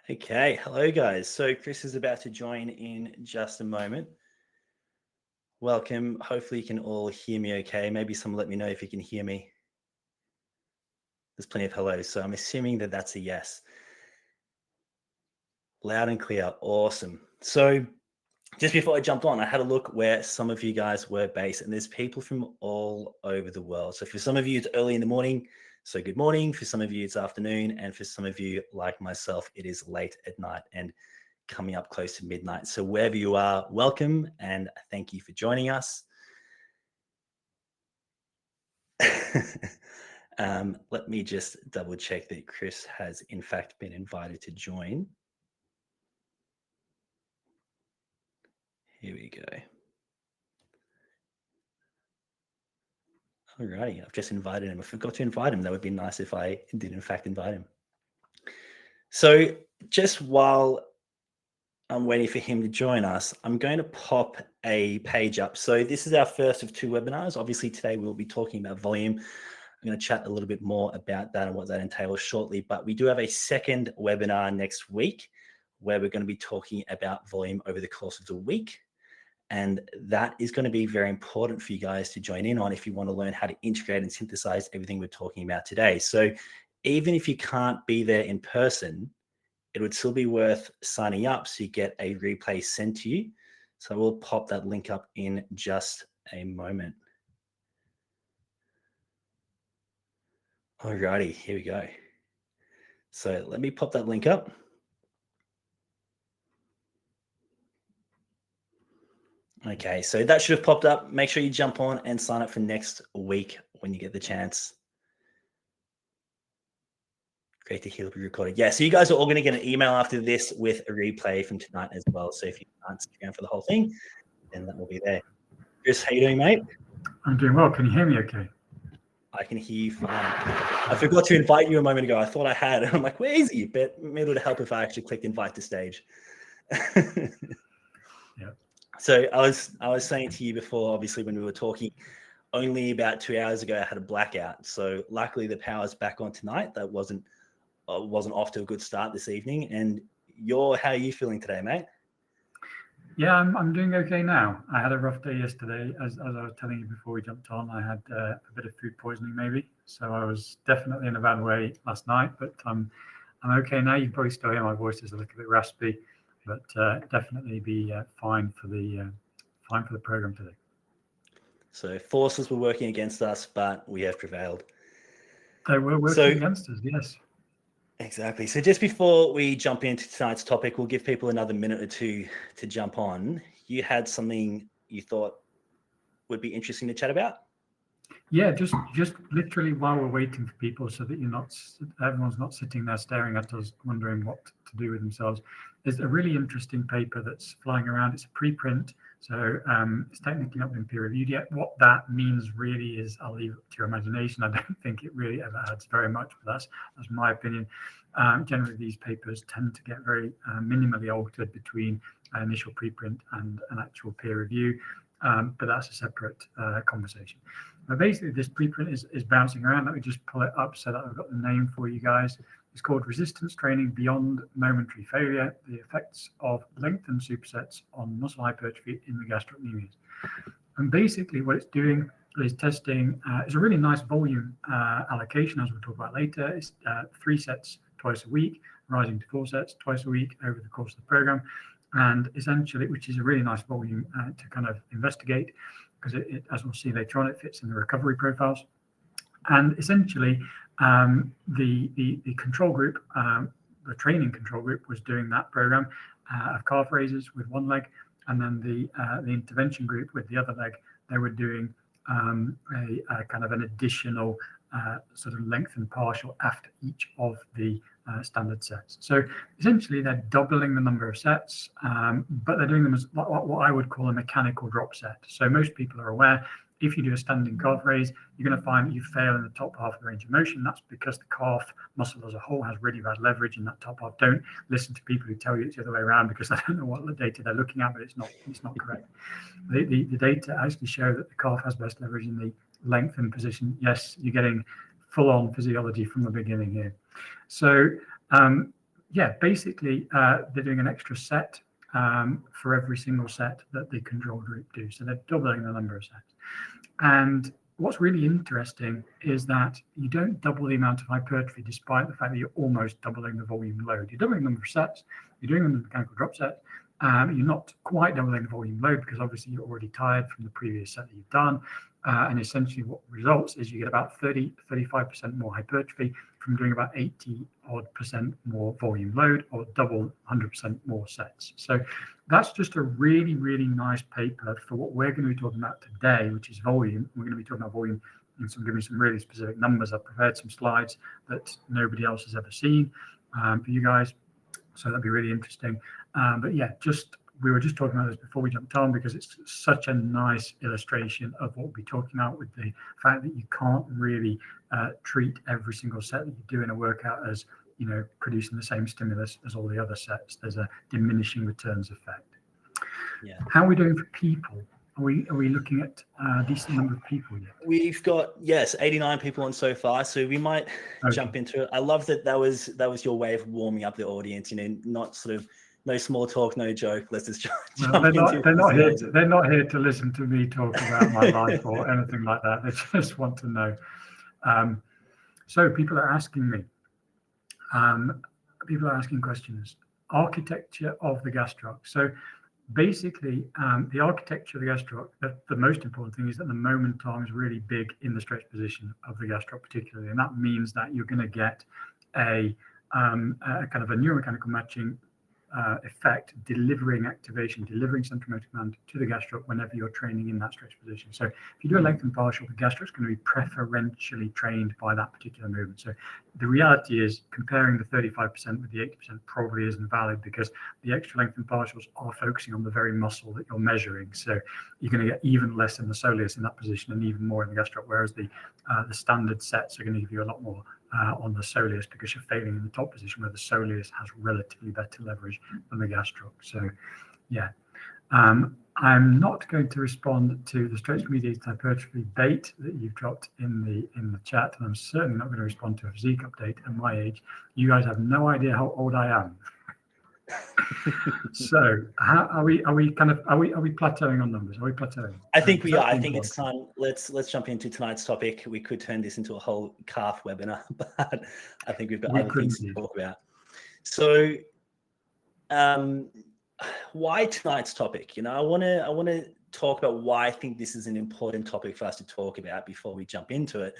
Okay, hello guys. So Chris is about to join in just a moment. Welcome. Hopefully you can all hear me okay. Maybe someone let me know if you can hear me. There's plenty of hellos, so I'm assuming that that's a yes. Loud and clear. Awesome. So just before I jumped on, I had a look where some of you guys were based, and there's people from all over the world. So for some of you, it's early in the morning. So good morning. For some of you, it's afternoon. And for some of you, like myself, it is late at night and coming up close to midnight. So wherever you are, welcome and thank you for joining us. Let me just double check that Chris has in fact been invited to join. Here we go. Alrighty, I've just invited him. I forgot to invite him. That would be nice if I did in fact invite him. So just while I'm waiting for him to join us, I'm going to pop a page up. So this is our first of two webinars. Obviously today we'll be talking about volume. I'm going to chat a little bit more about that and what that entails shortly, but we do have a second webinar next week where we're going to be talking about volume over the course of the week. And that is going to be very important for you guys to join in on if you want to learn how to integrate and synthesize everything we're talking about today. So even if you can't be there in person, it would still be worth signing up so you get a replay sent to you. So we'll pop that link up in just a moment. Alrighty, here we go. So let me pop that link up. Okay, so that should have popped up. Make sure you jump on and sign up for next week when you get the chance. Great to hear it'll be recorded. Yeah, so you guys are all going to get an email after this with a replay from tonight as well. So if you can't stick around for the whole thing, then that will be there. Chris, how you doing, mate? I'm doing well. Can you hear me okay? I can hear you fine. I forgot to invite you a moment ago. I thought I had. I'm like, where is he? But maybe it would help if I actually clicked invite to stage. Yeah. So I was saying to you before, obviously, when we were talking, only about 2 hours ago, I had a blackout. So luckily the power's back on tonight. That wasn't off to a good start this evening. And how are you feeling today, mate? Yeah, I'm doing okay now. I had a rough day yesterday. As I was telling you before we jumped on, I had a bit of food poisoning maybe. So I was definitely in a bad way last night, but I'm okay now. You can probably still hear my voice is a little bit raspy, but definitely be fine for the program today. So forces were working against us, but we have prevailed. They were working against us, yes. Exactly. So just before we jump into tonight's topic, we'll give people another minute or two to jump on. You had something you thought would be interesting to chat about? Yeah, just literally while we're waiting for people, so that everyone's not sitting there staring at us, wondering what to do with themselves. There's a really interesting paper that's flying around. It's a preprint, so it's technically not been peer reviewed yet. What that means really is, I'll leave it to your imagination. I don't think it really ever adds very much, but that's my opinion. Generally, these papers tend to get very minimally altered between initial preprint and an actual peer review. But that's a separate conversation. But basically, this preprint is bouncing around. Let me just pull it up so that I've got the name for you guys. It's called Resistance Training Beyond Momentary Failure, the Effects of Lengthened Supersets on Muscle Hypertrophy in the Gastrocnemius. And basically what it's doing is testing, it's a really nice volume allocation, as we'll talk about later. It's 3 sets twice a week, rising to 4 sets twice a week over the course of the program. And essentially, which is a really nice volume to kind of investigate, because it, as we'll see later on, it fits in the recovery profiles. And essentially, the control group, the training control group, was doing that program of calf raises with one leg, and then the intervention group with the other leg, they were doing a kind of an additional sort of lengthened partial after each of the standard sets. So essentially they're doubling the number of sets, but they're doing them as what I would call a mechanical drop set. So most people are aware, if you do a standing calf raise, you're going to find that you fail in the top half of the range of motion. That's because the calf muscle as a whole has really bad leverage in that top half. Don't listen to people who tell you it's the other way around, because I don't know what the data they're looking at, but it's not correct. The data actually show that the calf has best leverage in the lengthened position. Yes, you're getting full-on physiology from the beginning here. So yeah, basically they're doing an extra set for every single set that the control group do. So they're doubling the number of sets. And what's really interesting is that you don't double the amount of hypertrophy despite the fact that you're almost doubling the volume load. You're doubling the number of sets, you're doing them in mechanical drop sets. You're not quite doubling the volume load because obviously you're already tired from the previous set that you've done. And essentially what results is you get about 35% more hypertrophy from doing about 80% more volume load, or double 100% more sets. So that's just a really, really nice paper for what we're going to be talking about today, which is volume. We're going to be talking about volume and giving some really specific numbers. I've prepared some slides that nobody else has ever seen for you guys. So that'd be really interesting. But yeah, we were just talking about this before we jumped on because it's such a nice illustration of what we'll be talking about, with the fact that you can't really treat every single set that you do in a workout as, you know, producing the same stimulus as all the other sets. There's a diminishing returns effect. Yeah. How are we doing for people? Are we looking at a decent number of people yet? We've got, yes, 89 people on so far, so we might jump into it. I love that was your way of warming up the audience, you know, not sort of no small talk, no joke. Let's just jump into it. They're not here to listen to me talk about my life or anything like that. They just want to know. So people are asking me. People are asking questions. Architecture of the gastroc. So basically, the architecture of the gastroc, the most important thing is that the moment arm is really big in the stretch position of the gastroc particularly. And that means that you're going to get a kind of a neuromechanical matching effect, delivering activation, delivering central motor command to the gastroc whenever you're training in that stretch position. So if you do a lengthened partial, the gastroc is going to be preferentially trained by that particular movement. So the reality is, comparing the 35% with the 80% probably isn't valid, because the extra lengthened partials are focusing on the very muscle that you're measuring. So you're going to get even less in the soleus in that position and even more in the gastroc, whereas the standard sets are going to give you a lot more on the soleus, because you're failing in the top position where the soleus has relatively better leverage than the gastroc. So yeah, I'm not going to respond to the stretch mediated hypertrophy bait that you've dropped in the chat, and I'm certainly not going to respond to a physique update at my age. You guys have no idea how old I am. So how are we plateauing on numbers? Are we plateauing? I think we are. I think it's time. Let's jump into tonight's topic. We could turn this into a whole calf webinar, but I think we've got other things to talk about. So why tonight's topic? You know, I want to talk about why I think this is an important topic for us to talk about before we jump into it.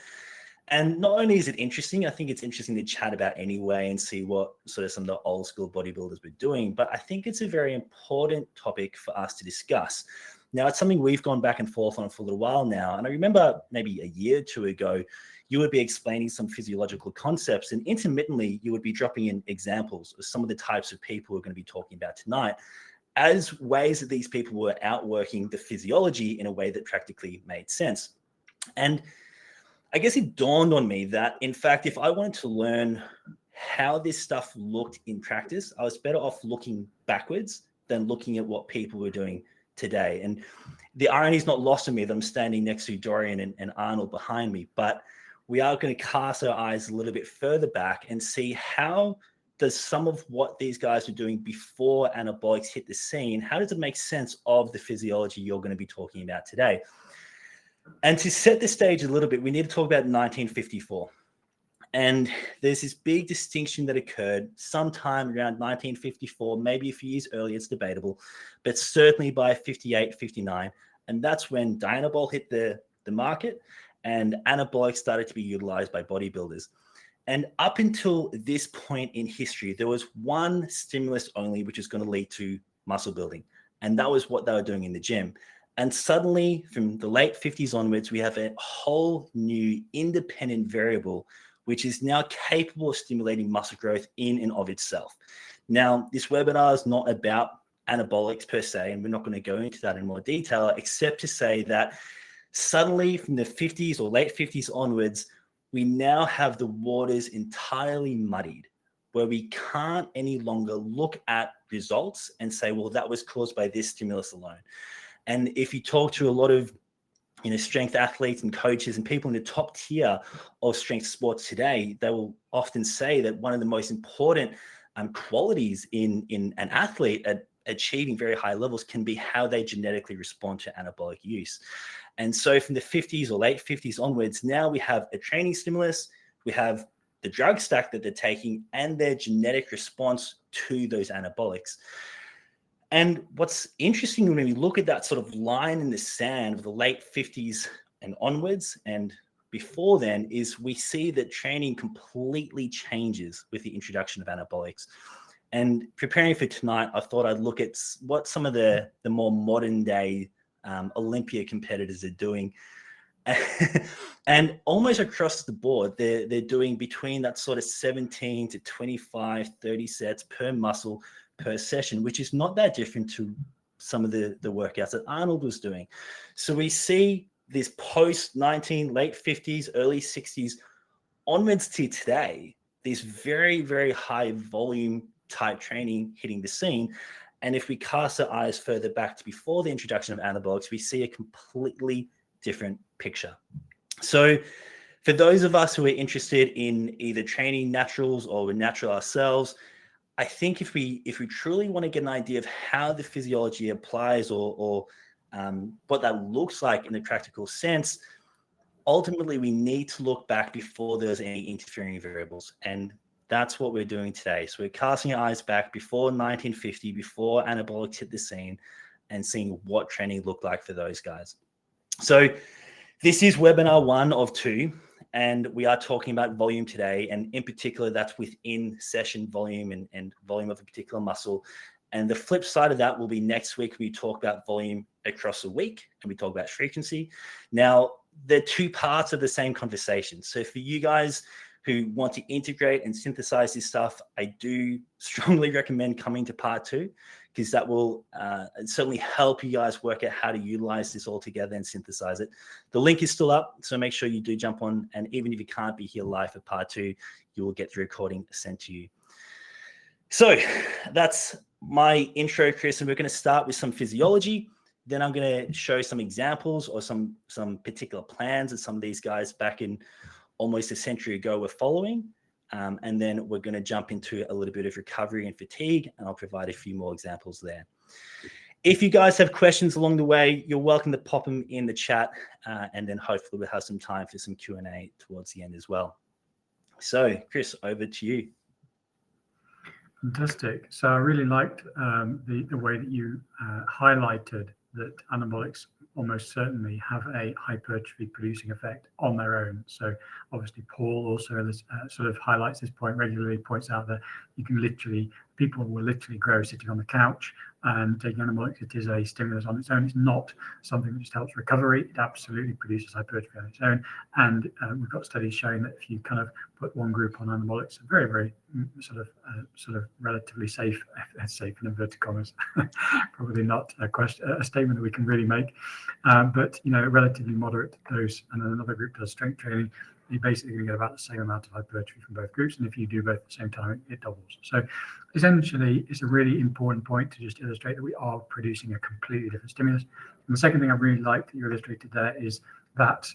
And not only is it interesting, I think it's interesting to chat about anyway and see what sort of some of the old school bodybuilders were doing, but I think it's a very important topic for us to discuss. Now, it's something we've gone back and forth on for a little while now. And I remember maybe a year or two ago, you would be explaining some physiological concepts, and intermittently you would be dropping in examples of some of the types of people we're going to be talking about tonight as ways that these people were outworking the physiology in a way that practically made sense. And I guess it dawned on me that, in fact, if I wanted to learn how this stuff looked in practice, I was better off looking backwards than looking at what people were doing today. And the irony is not lost on me that I'm standing next to Dorian and Arnold behind me, but we are going to cast our eyes a little bit further back and see how does some of what these guys were doing before anabolics hit the scene, how does it make sense of the physiology you're going to be talking about today? And to set the stage a little bit, we need to talk about 1954. And there's this big distinction that occurred sometime around 1954, maybe a few years earlier, it's debatable, but certainly by 58, 59. And that's when Dianabol hit the market and anabolics started to be utilized by bodybuilders. And up until this point in history, there was one stimulus only, which is going to lead to muscle building. And that was what they were doing in the gym. And suddenly, from the late 50s onwards, we have a whole new independent variable, which is now capable of stimulating muscle growth in and of itself. Now, this webinar is not about anabolics per se, and we're not going to go into that in more detail, except to say that suddenly from the 50s or late 50s onwards, we now have the waters entirely muddied, where we can't any longer look at results and say, well, that was caused by this stimulus alone. And if you talk to a lot of strength athletes and coaches and people in the top tier of strength sports today, they will often say that one of the most important qualities in an athlete at achieving very high levels can be how they genetically respond to anabolic use. And so from the 50s or late 50s onwards, now we have a training stimulus, we have the drug stack that they're taking, and their genetic response to those anabolics. And what's interesting when we look at that sort of line in the sand of the late 50s and onwards and before then, is we see that training completely changes with the introduction of anabolics. And preparing for tonight, I thought I'd look at what some of the more modern day Olympia competitors are doing. And almost across the board, they're doing between that sort of 17 to 25, 30 sets per muscle per session, which is not that different to some of the workouts that Arnold was doing. So we see this post late 50s, early 60s onwards to today, this very, very high volume type training hitting the scene. And if we cast our eyes further back to before the introduction of anabolics, we see a completely different picture. So for those of us who are interested in either training naturals or we're natural ourselves, I think if we truly want to get an idea of how the physiology applies or what that looks like in a practical sense, ultimately we need to look back before there's any interfering variables. And that's what we're doing today. So we're casting our eyes back before 1950, before anabolics hit the scene, and seeing what training looked like for those guys. So this is webinar 1 of 2, and we are talking about volume today. And in particular, that's within session volume and volume of a particular muscle. And the flip side of that will be next week. We talk about volume across a week and we talk about frequency. Now, they're 2 parts of the same conversation. So for you guys who want to integrate and synthesize this stuff, I do strongly recommend coming to part 2, because that will certainly help you guys work out how to utilize this all together and synthesize it. The link is still up, so make sure you do jump on. And even if you can't be here live for part 2, you will get the recording sent to you. So that's my intro, Chris, and we're going to start with some physiology. Then I'm going to show some examples or some particular plans that some of these guys back in almost a century ago were following. And then we're going to jump into a little bit of recovery and fatigue, and I'll provide a few more examples there. If you guys have questions along the way, you're welcome to pop them in the chat, and then hopefully we'll have some time for some Q&A towards the end as well. So, Chris, over to you. Fantastic. So I really liked the way that you highlighted that anabolics almost certainly have a hypertrophy producing effect on their own. So obviously Paul also sort of highlights this point regularly, points out that you can literally, people will literally grow sitting on the couch, and taking anabolics, it is a stimulus on its own. It's not something that just helps recovery. It absolutely produces hypertrophy on its own. And we've got studies showing that if you kind of put one group on anabolics, very, very sort of relatively safe in inverted commas, probably not a statement that we can really make, but relatively moderate dose, and then another group does strength training, you're basically going to get about the same amount of hypertrophy from both groups. And if you do both at the same time, it doubles. So essentially, it's a really important point to just illustrate that we are producing a completely different stimulus. And the second thing I really like that you illustrated there is that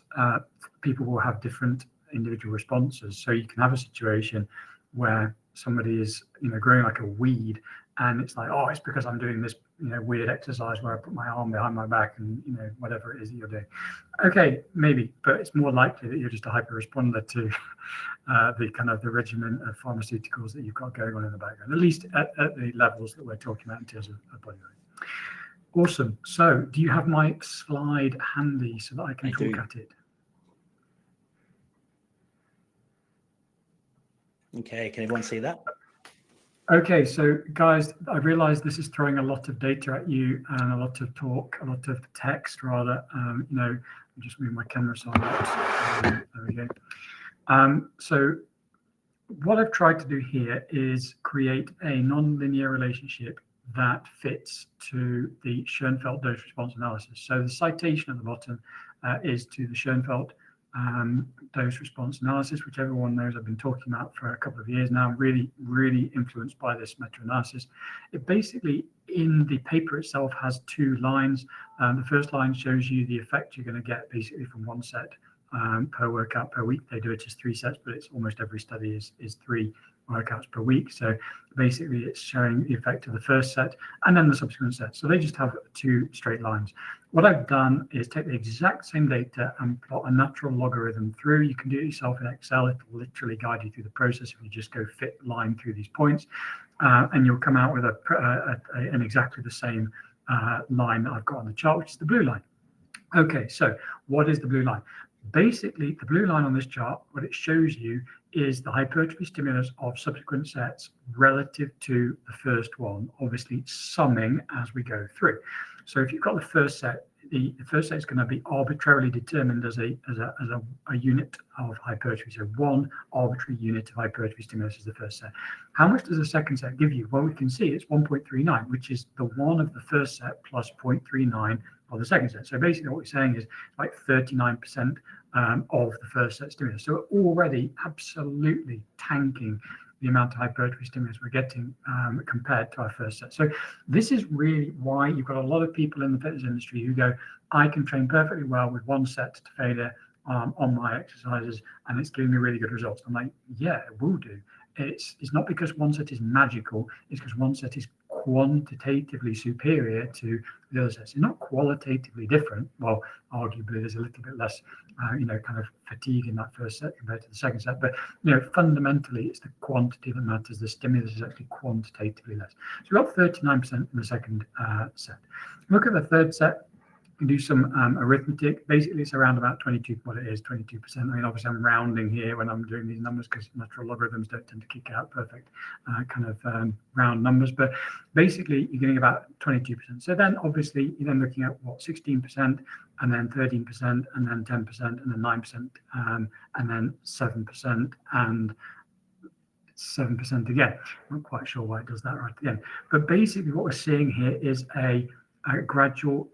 people will have different individual responses. So you can have a situation where somebody is growing like a weed, and it's like, oh, it's because I'm doing this weird exercise where I put my arm behind my back and whatever it is that you're doing. Okay, maybe, but it's more likely that you're just a hyper responder to the regimen of pharmaceuticals that you've got going on in the background, at least at the levels that we're talking about in terms of bodybuilding. Awesome. So do you have my slide handy so that I can talk at it? Okay, can everyone see that? Okay, so guys, I realize this is throwing a lot of data at you and a lot of talk, a lot of text rather. I'll just move my camera so I'm not. There we go. So what I've tried to do here is create a non-linear relationship that fits to the Schoenfeld dose response analysis. So the citation at the bottom is to the Schoenfeld dose response analysis, which everyone knows I've been talking about for a couple of years now, really, really influenced by this meta-analysis. It basically, in the paper itself, has 2 lines. The first line shows you the effect you're going to get basically from 1 set per workout per week. They do it as 3 sets, but it's almost every study is 3 workouts per week. So basically it's showing the effect of the first set and then the subsequent set. So they just have 2 straight lines. What I've done is take the exact same data and plot a natural logarithm through. You can do it yourself in Excel. It will literally guide you through the process if you just go fit line through these points. And you'll come out with an exactly the same line that I've got on the chart, which is the blue line. Okay, so what is the blue line? Basically, the blue line on this chart, what it shows you is the hypertrophy stimulus of subsequent sets relative to the first one, obviously summing as we go through. So if you've got the first set, the first set is going to be arbitrarily determined as a unit of hypertrophy. So 1 arbitrary unit of hypertrophy stimulus is the first set. How much does the second set give you? Well, we can see it's 1.39, which is the 1 of the first set plus 0.39 of the second set. So basically what we're saying is like 39% of the first set stimulus. So we're already absolutely tanking the amount of hypertrophy stimulus we're getting compared to our first set. So this is really why you've got a lot of people in the fitness industry who go, I can train perfectly well with 1 set to failure on my exercises, and it's giving me really good results. I'm like, yeah, it will do. It's not because 1 set is magical, it's because 1 set is quantitatively superior to the other sets. It's not qualitatively different. Well, arguably there's a little bit less, kind of fatigue in that first set compared to the second set. But, fundamentally it's the quantity that matters. The stimulus is actually quantitatively less. So we've got 39% in the second set. Look at the third set. Do some arithmetic. Basically, it's around about 22. What it is, 22%. I mean, obviously, I'm rounding here when I'm doing these numbers because natural logarithms don't tend to kick out perfect round numbers. But basically, you're getting about 22%. So then, obviously, you're then looking at 16%, and then 13%, and then 10%, and then 9%, and then 7%, and 7% again. I'm not quite sure why it does that right again. But basically, what we're seeing here is a gradual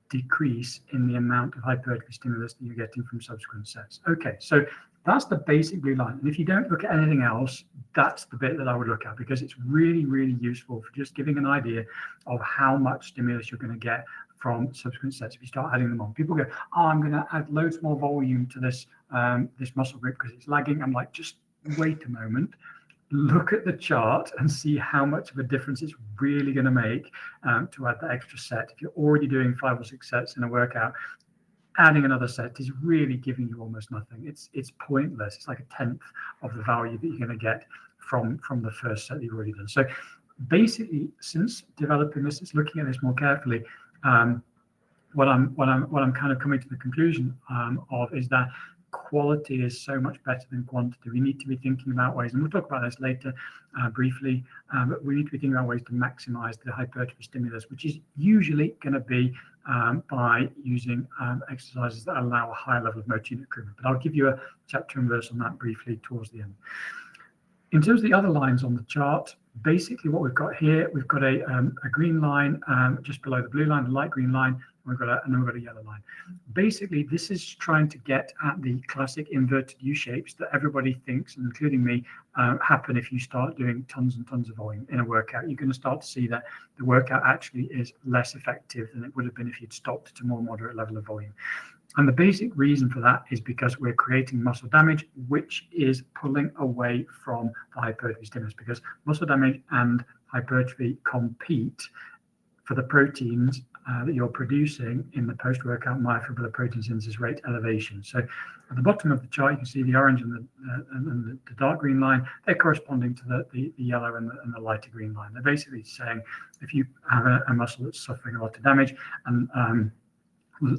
decrease in the amount of hypertrophy stimulus that you're getting from subsequent sets. Okay, so that's the basic blue line. And if you don't look at anything else, that's the bit that I would look at, because it's really, really useful for just giving an idea of how much stimulus you're going to get from subsequent sets if you start adding them on. People go, oh, I'm going to add loads more volume to this this muscle group because it's lagging. I'm like, just wait a moment. Look at the chart and see how much of a difference it's really going to make to add that extra set. If you're already doing 5 or 6 sets in a workout, adding another set is really giving you almost nothing. It's pointless. It's like 1/10 of the value that you're going to get from the first set that you've already done. So basically, since developing this, it's looking at this more carefully. What I'm kind of coming to the conclusion of is that quality is so much better than quantity. We need to be thinking about ways, and we'll talk about this later briefly, but we need to be thinking about ways to maximize the hypertrophy stimulus, which is usually going to be by using exercises that allow a high level of motor unit recruitment. But I'll give you a chapter and verse on that briefly towards the end. In terms of the other lines on the chart, basically what we've got here, we've got a green line just below the blue line, the light green line, and then we've got a yellow line. Basically, this is trying to get at the classic inverted U shapes that everybody thinks, including me, happen if you start doing tons and tons of volume in a workout. You're going to start to see that the workout actually is less effective than it would have been if you'd stopped at a more moderate level of volume. And the basic reason for that is because we're creating muscle damage, which is pulling away from the hypertrophy stimulus, because muscle damage and hypertrophy compete for the proteins that you're producing in the post-workout myofibrillar protein synthesis rate elevation. So at the bottom of the chart, you can see the orange and the dark green line. They're corresponding to the yellow and the lighter green line. They're basically saying if you have a muscle that's suffering a lot of damage, and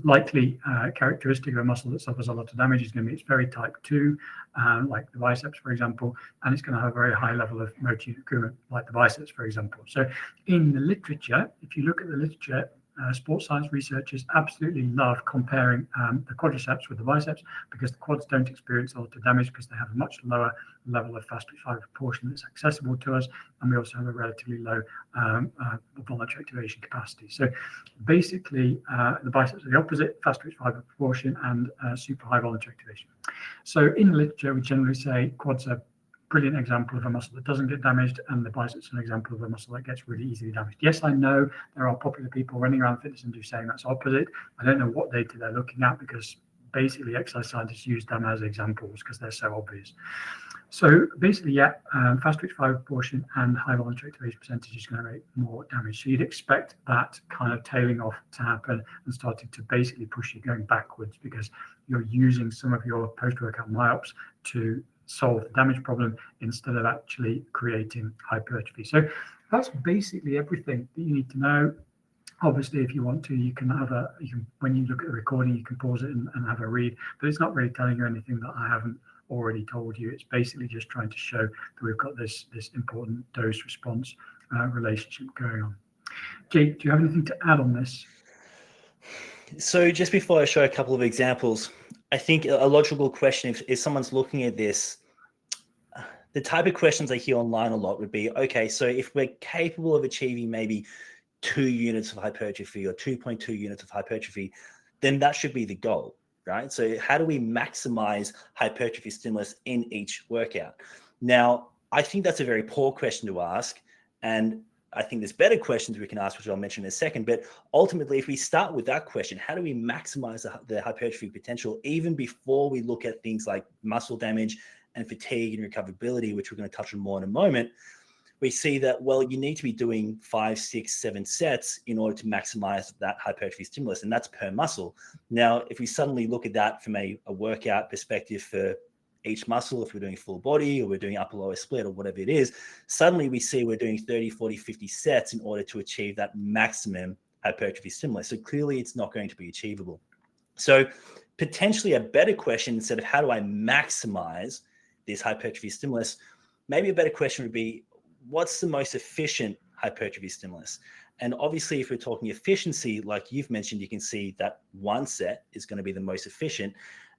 likely characteristic of a muscle that suffers a lot of damage is going to be it's very type 2, like the biceps, for example, and it's going to have a very high level of motor unit recruitment, like the biceps, for example. So in the literature, if you look at the literature, sports science researchers absolutely love comparing the quadriceps with the biceps, because the quads don't experience a lot of damage because they have a much lower level of fast twitch fiber proportion that's accessible to us, and we also have a relatively low voluntary activation capacity. So basically, the biceps are the opposite: fast twitch fiber proportion and super high voluntary activation. So in the literature, we generally say quads are brilliant example of a muscle that doesn't get damaged, and the biceps an example of a muscle that gets really easily damaged. Yes, I know there are popular people running around the fitness industry saying that's opposite. I don't know what data they're looking at, because basically exercise scientists use them as examples because they're so obvious. So basically, yeah, fast twitch fiber proportion and high voluntary activation percentage is going to make more damage. So you'd expect that kind of tailing off to happen and starting to basically push you going backwards because you're using some of your post-workout myops to solve the damage problem instead of actually creating hypertrophy. So that's basically everything that you need to know. Obviously, if you want to, you can when you look at the recording, you can pause it and have a read, but it's not really telling you anything that I haven't already told you. It's basically just trying to show that we've got this important dose response relationship going on. Jake, do you have anything to add on this? So just before I show a couple of examples, I think a logical question, if someone's looking at this, the type of questions I hear online a lot would be, okay, so if we're capable of achieving maybe 2 units of hypertrophy or 2.2 units of hypertrophy, then that should be the goal, right? So how do we maximize hypertrophy stimulus in each workout? Now, I think that's a very poor question to ask. And I think there's better questions we can ask, which I'll mention in a second. But ultimately, if we start with that question, how do we maximize the hypertrophy potential even before we look at things like muscle damage and fatigue and recoverability, which we're going to touch on more in a moment, we see that, well, you need to be doing 5, 6, 7 sets in order to maximize that hypertrophy stimulus, and that's per muscle. Now, if we suddenly look at that from a workout perspective for each muscle, if we're doing full body or we're doing upper lower split or whatever it is, suddenly we see we're doing 30, 40, 50 sets in order to achieve that maximum hypertrophy stimulus. So clearly it's not going to be achievable. So potentially a better question, instead of how do I maximize this hypertrophy stimulus, maybe a better question would be, what's the most efficient hypertrophy stimulus? And obviously, if we're talking efficiency, like you've mentioned, you can see that 1 set is going to be the most efficient.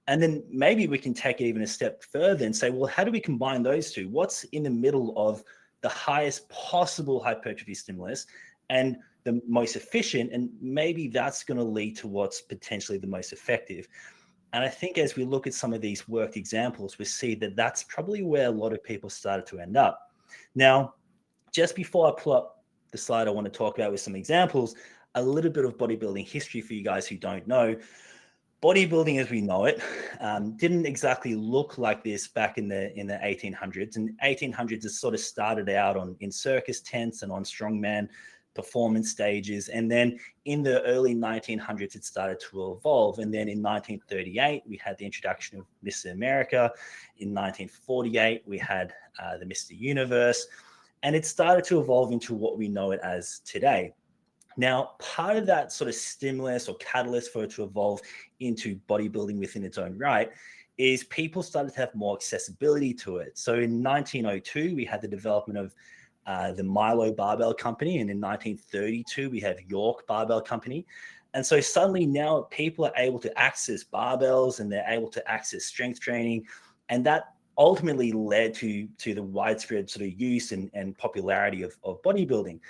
And then maybe we can take it even a step further and say, well, how do we combine those two? What's in the middle of the highest possible hypertrophy stimulus and the most efficient? And maybe that's going to lead to what's potentially the most effective. And I think as we look at some of these worked examples, we see that that's probably where a lot of people started to end up. Now, just before I pull up the slide I want to talk about with some examples, a little bit of bodybuilding history for you guys who don't know. Bodybuilding as we know it didn't exactly look like this back in the 1800s. And 1800s, it sort of started out in circus tents and on strongman performance stages. And then in the early 1900s, it started to evolve. And then in 1938, we had the introduction of Mr. America. In 1948, we had the Mr. Universe. And it started to evolve into what we know it as today. Now, part of that sort of stimulus or catalyst for it to evolve into bodybuilding within its own right is people started to have more accessibility to it. So in 1902, we had the development of the Milo Barbell Company. And in 1932, we have York Barbell Company. And so suddenly now people are able to access barbells and they're able to access strength training. And that ultimately led to the widespread sort of use and popularity of bodybuilding.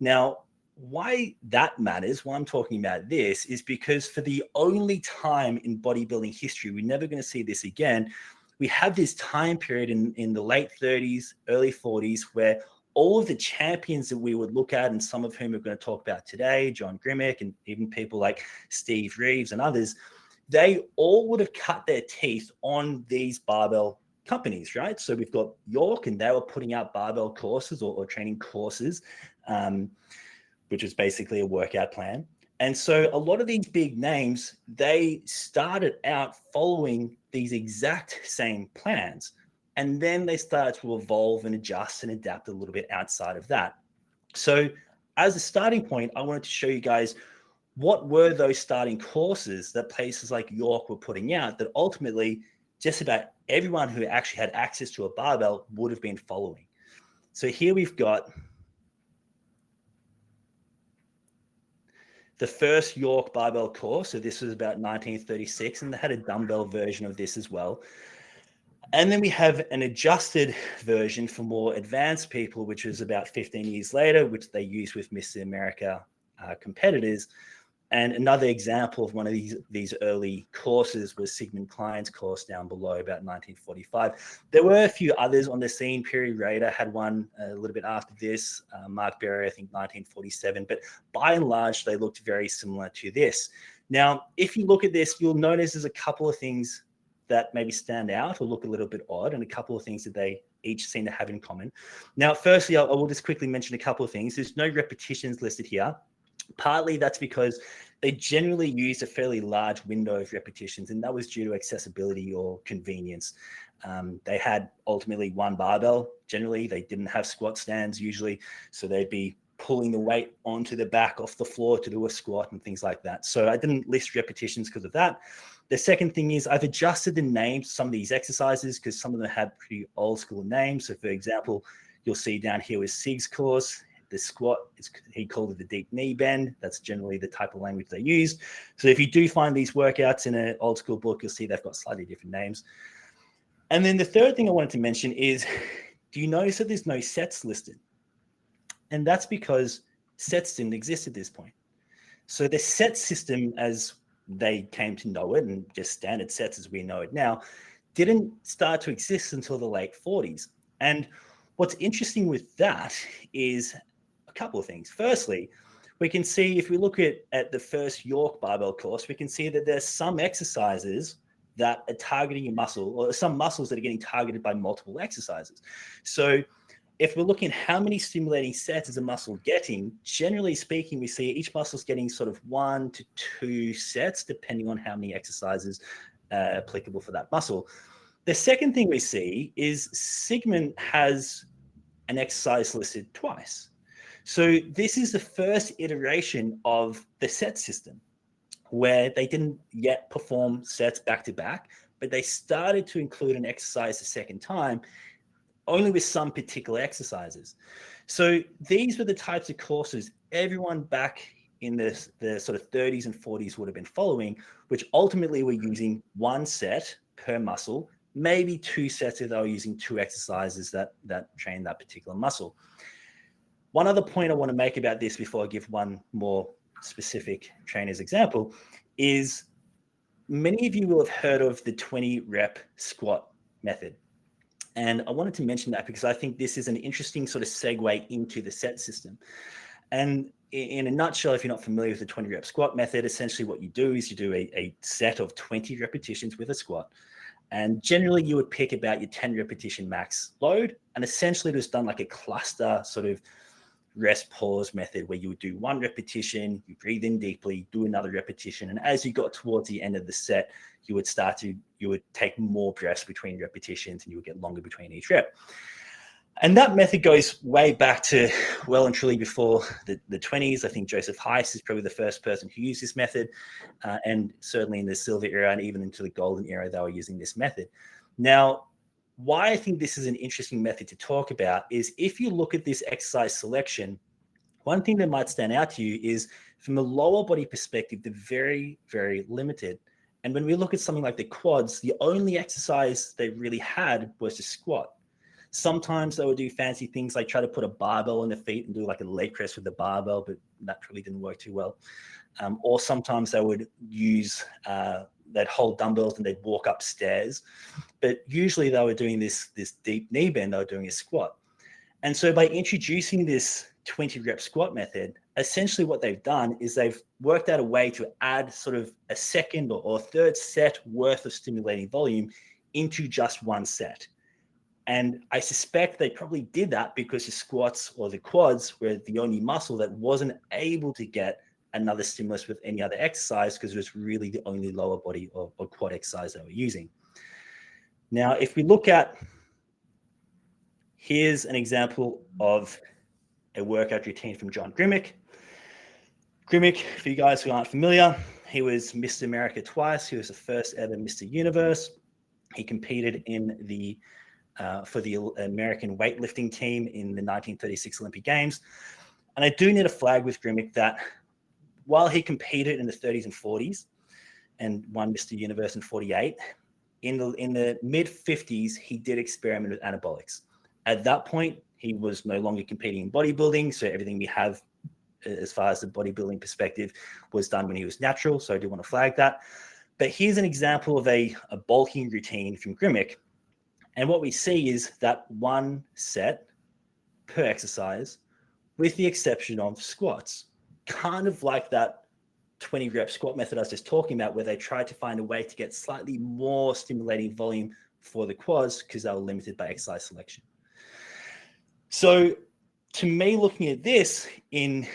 Now, why that matters, why I'm talking about this, is because for the only time in bodybuilding history, we're never going to see this again, we have this time period in the late 30s, early 40s, where all of the champions that we would look at, and some of whom we're going to talk about today, John Grimmick, and even people like Steve Reeves and others, they all would have cut their teeth on these barbell companies, right? So we've got York, and they were putting out barbell courses or training courses, which is basically a workout plan. And so a lot of these big names, they started out following these exact same plans. And then they started to evolve and adjust and adapt a little bit outside of that. So as a starting point, I wanted to show you guys what were those starting courses that places like York were putting out that ultimately just about everyone who actually had access to a barbell would have been following. So here we've got the first York barbell course. So this was about 1936, and they had a dumbbell version of this as well. And then we have an adjusted version for more advanced people, which was about 15 years later, which they used with Mr. America competitors. And another example of one of these early courses was Sigmund Klein's course down below, about 1945. There were a few others on the scene. Perry Rader had one a little bit after this. Mark Berry, I think 1947. But by and large, they looked very similar to this. Now, if you look at this, you'll notice there's a couple of things that maybe stand out or look a little bit odd, and a couple of things that they each seem to have in common. Now, firstly, I will just quickly mention a couple of things. There's no repetitions listed here. Partly that's because they generally used a fairly large window of repetitions, and that was due to accessibility or convenience. They had ultimately one barbell. Generally, they didn't have squat stands usually, so they'd be pulling the weight onto the back off the floor to do a squat and things like that. So I didn't list repetitions because of that. The second thing is I've adjusted the names of some of these exercises because some of them had pretty old school names. So for example, you'll see down here with Sig's course, the squat, he called it the deep knee bend. That's generally the type of language they use. So if you do find these workouts in an old school book, you'll see they've got slightly different names. And then the third thing I wanted to mention is, do you notice that there's no sets listed? And that's because sets didn't exist at this point. So the set system, as they came to know it, and just standard sets as we know it now, didn't start to exist until the late 40s. And what's interesting with that is a couple of things. Firstly, we can see if we look at the first York barbell course, we can see that there's some exercises that are targeting a muscle, or some muscles that are getting targeted by multiple exercises. So if we're looking at how many stimulating sets is a muscle getting, generally speaking, we see each muscle's getting sort of 1 to 2 sets, depending on how many exercises are applicable for that muscle. The second thing we see is Sigmund has an exercise listed twice. So this is the first iteration of the set system, where they didn't yet perform sets back to back, but they started to include an exercise a second time, only with some particular exercises. So these were the types of courses everyone back in the sort of 30s and 40s would have been following, which ultimately were using 1 set per muscle, maybe 2 sets if they were using 2 exercises that train that particular muscle. One other point I want to make about this before I give one more specific trainer's example is many of you will have heard of the 20 rep squat method. And I wanted to mention that because I think this is an interesting sort of segue into the set system. And in a nutshell, if you're not familiar with the 20 rep squat method, essentially what you do is you do a set of 20 repetitions with a squat. And generally you would pick about your 10 repetition max load. And essentially it was done like a cluster sort of rest pause method where you would do 1 repetition, you breathe in deeply, do another repetition. And as you got towards the end of the set, you would take more breaths between repetitions and you would get longer between each rep. And that method goes way back to well and truly before the 20s. I think Joseph Heiss is probably the first person who used this method. And certainly in the silver era and even into the golden era, they were using this method. Now, why I think this is an interesting method to talk about is if you look at this exercise selection, one thing that might stand out to you is from the lower body perspective, they're very, very limited. And when we look at something like the quads, the only exercise they really had was to squat. Sometimes they would do fancy things like try to put a barbell on the feet and do like a leg press with the barbell, but that probably didn't work too well. Or sometimes they would use, they'd hold dumbbells and they'd walk upstairs. But usually they were doing this deep knee bend, they were doing a squat. And so by introducing this 20 rep squat method, essentially what they've done is they've worked out a way to add sort of a second or third set worth of stimulating volume into just 1 set. And I suspect they probably did that because the squats or the quads were the only muscle that wasn't able to get another stimulus with any other exercise because it was really the only lower body or quad exercise they were using. Now, if we look at, here's an example of a workout routine from John Grimmick. Grimmick, for you guys who aren't familiar, he was Mr. America twice. He was the first ever Mr. Universe. He competed in for the American weightlifting team in the 1936 Olympic Games. And I do need a flag with Grimmick that while he competed in the 30s and 40s and won Mr. Universe in 48, in the mid 50s, he did experiment with anabolics. At that point, he was no longer competing in bodybuilding. So everything we have as far as the bodybuilding perspective was done when he was natural. So I do want to flag that. But here's an example of a bulking routine from Grimmick. And what we see is that 1 set per exercise, with the exception of squats, kind of like that 20 rep squat method I was just talking about, where they tried to find a way to get slightly more stimulating volume for the quads because they were limited by exercise selection. So to me, looking at this in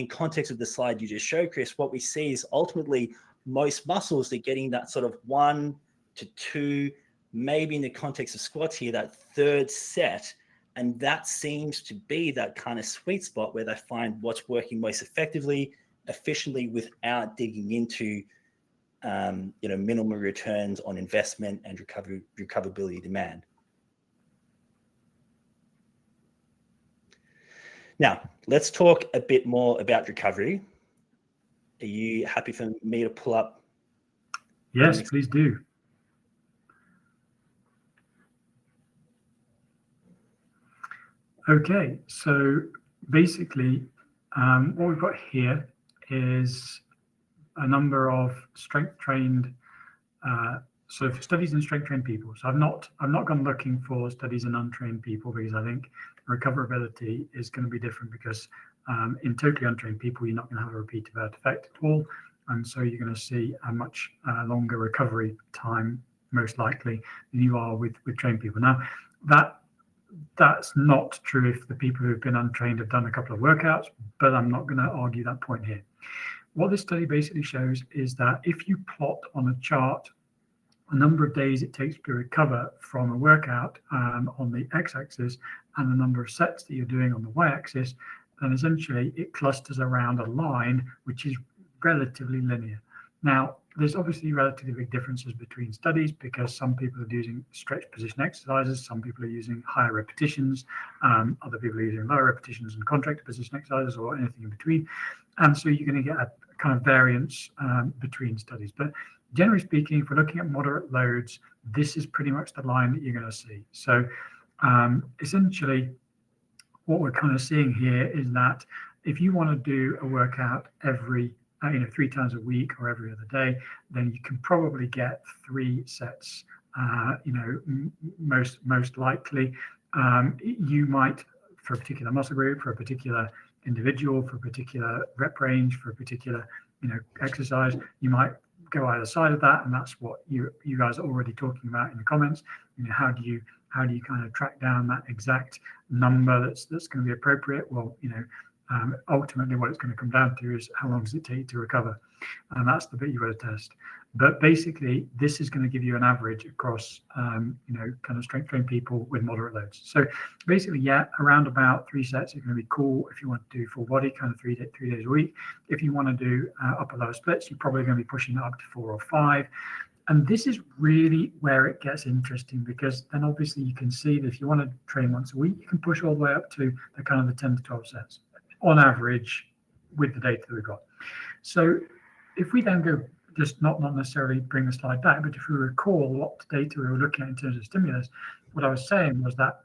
context of the slide you just showed, Chris, what we see is ultimately most muscles are getting that sort of 1 to 2, maybe in the context of squats here, that third set. And that seems to be that kind of sweet spot where they find what's working most effectively, efficiently, without digging into minimum returns on investment and recoverability demand. Now, let's talk a bit more about recovery. Are you happy for me to pull up? Yes, please do. Okay, so basically what we've got here is a number of strength-trained, so for studies in strength-trained people. So I've not gone looking for studies in untrained people, because I think recoverability is going to be different, because in totally untrained people, you're not going to have a repeat effect at all. And so you're going to see a much longer recovery time, most likely, than you are with trained people. Now, that's not true if the people who've been untrained have done a couple of workouts, but I'm not going to argue that point here. What this study basically shows is that if you plot on a chart a number of days it takes to recover from a workout on the x-axis, and the number of sets that you're doing on the y-axis, then essentially it clusters around a line which is relatively linear. Now, there's obviously relatively big differences between studies, because some people are using stretch position exercises, some people are using higher repetitions, other people are using lower repetitions and contracted position exercises, or anything in between. And so you're going to get a kind of variance between studies. But generally speaking, if we're looking at moderate loads, this is pretty much the line that you're going to see. So essentially, what we're kind of seeing here is that if you want to do a workout every 3 times a week or every other day, then you can probably get 3 sets. Most likely, you might, for a particular muscle group, for a particular individual, for a particular rep range, for a particular exercise, you might go either side of that, and that's what you guys are already talking about in the comments. How do you kind of track down that exact number that's going to be appropriate? Well, ultimately what it's going to come down to is how long does it take to recover, and that's the bit you've got to test. But basically, this is going to give you an average across kind of strength trained people with moderate loads. So basically, yeah, around about 3 sets are going to be cool if you want to do full body, kind of 3 days a week. If you want to do upper lower splits, you're probably going to be pushing it up to 4 or 5. And this is really where it gets interesting, because then obviously you can see that if you want to train once a week, you can push all the way up to the kind of the 10 to 12 sets on average with the data that we've got. So if we then go, just not necessarily bring the slide back, but if we recall what data we were looking at in terms of stimulus, what I was saying was that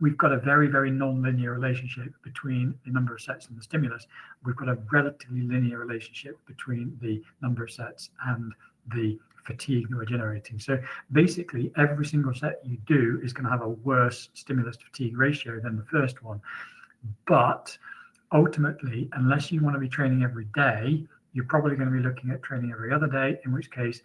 we've got a very, very non-linear relationship between the number of sets and the stimulus. We've got a relatively linear relationship between the number of sets and the fatigue that we're generating. So basically, every single set you do is going to have a worse stimulus to fatigue ratio than the first one. But ultimately, unless you want to be training every day, you're probably going to be looking at training every other day, in which case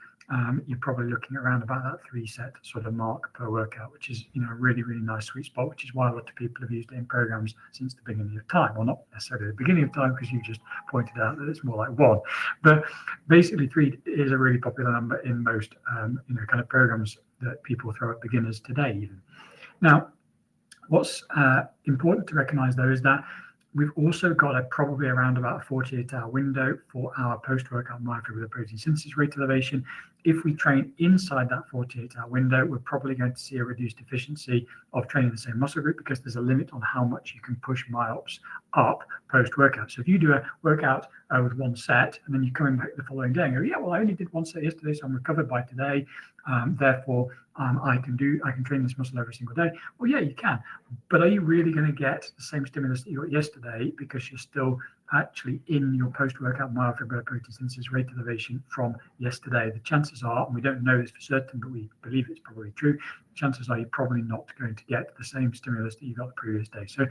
you're probably looking around about that 3-set sort of mark per workout, which is a really, really nice sweet spot, which is why a lot of people have used it in programs since the beginning of time. Well, not necessarily the beginning of time, because you just pointed out that it's more like 1. But basically, 3 is a really popular number in most kind of programs that people throw at beginners today even. Now, what's important to recognize, though, is that we've also got probably around about a 48-hour window for our post-workout myofibrillary protein synthesis rate elevation. If we train inside that 48-hour window, we're probably going to see a reduced efficiency of training the same muscle group, because there's a limit on how much you can push myops up post-workout. So if you do a workout with 1 set, and then you're coming back the following day and go, yeah, well, I only did 1 set yesterday, so I'm recovered by today. Therefore, I can train this muscle every single day. Well, yeah, you can. But are you really going to get the same stimulus that you got yesterday, because you're still actually in your post-workout myofibrillary protein synthesis rate elevation from yesterday? The chances are, and we don't know this for certain, but we believe it's probably true, chances are you're probably not going to get the same stimulus that you got the previous day. So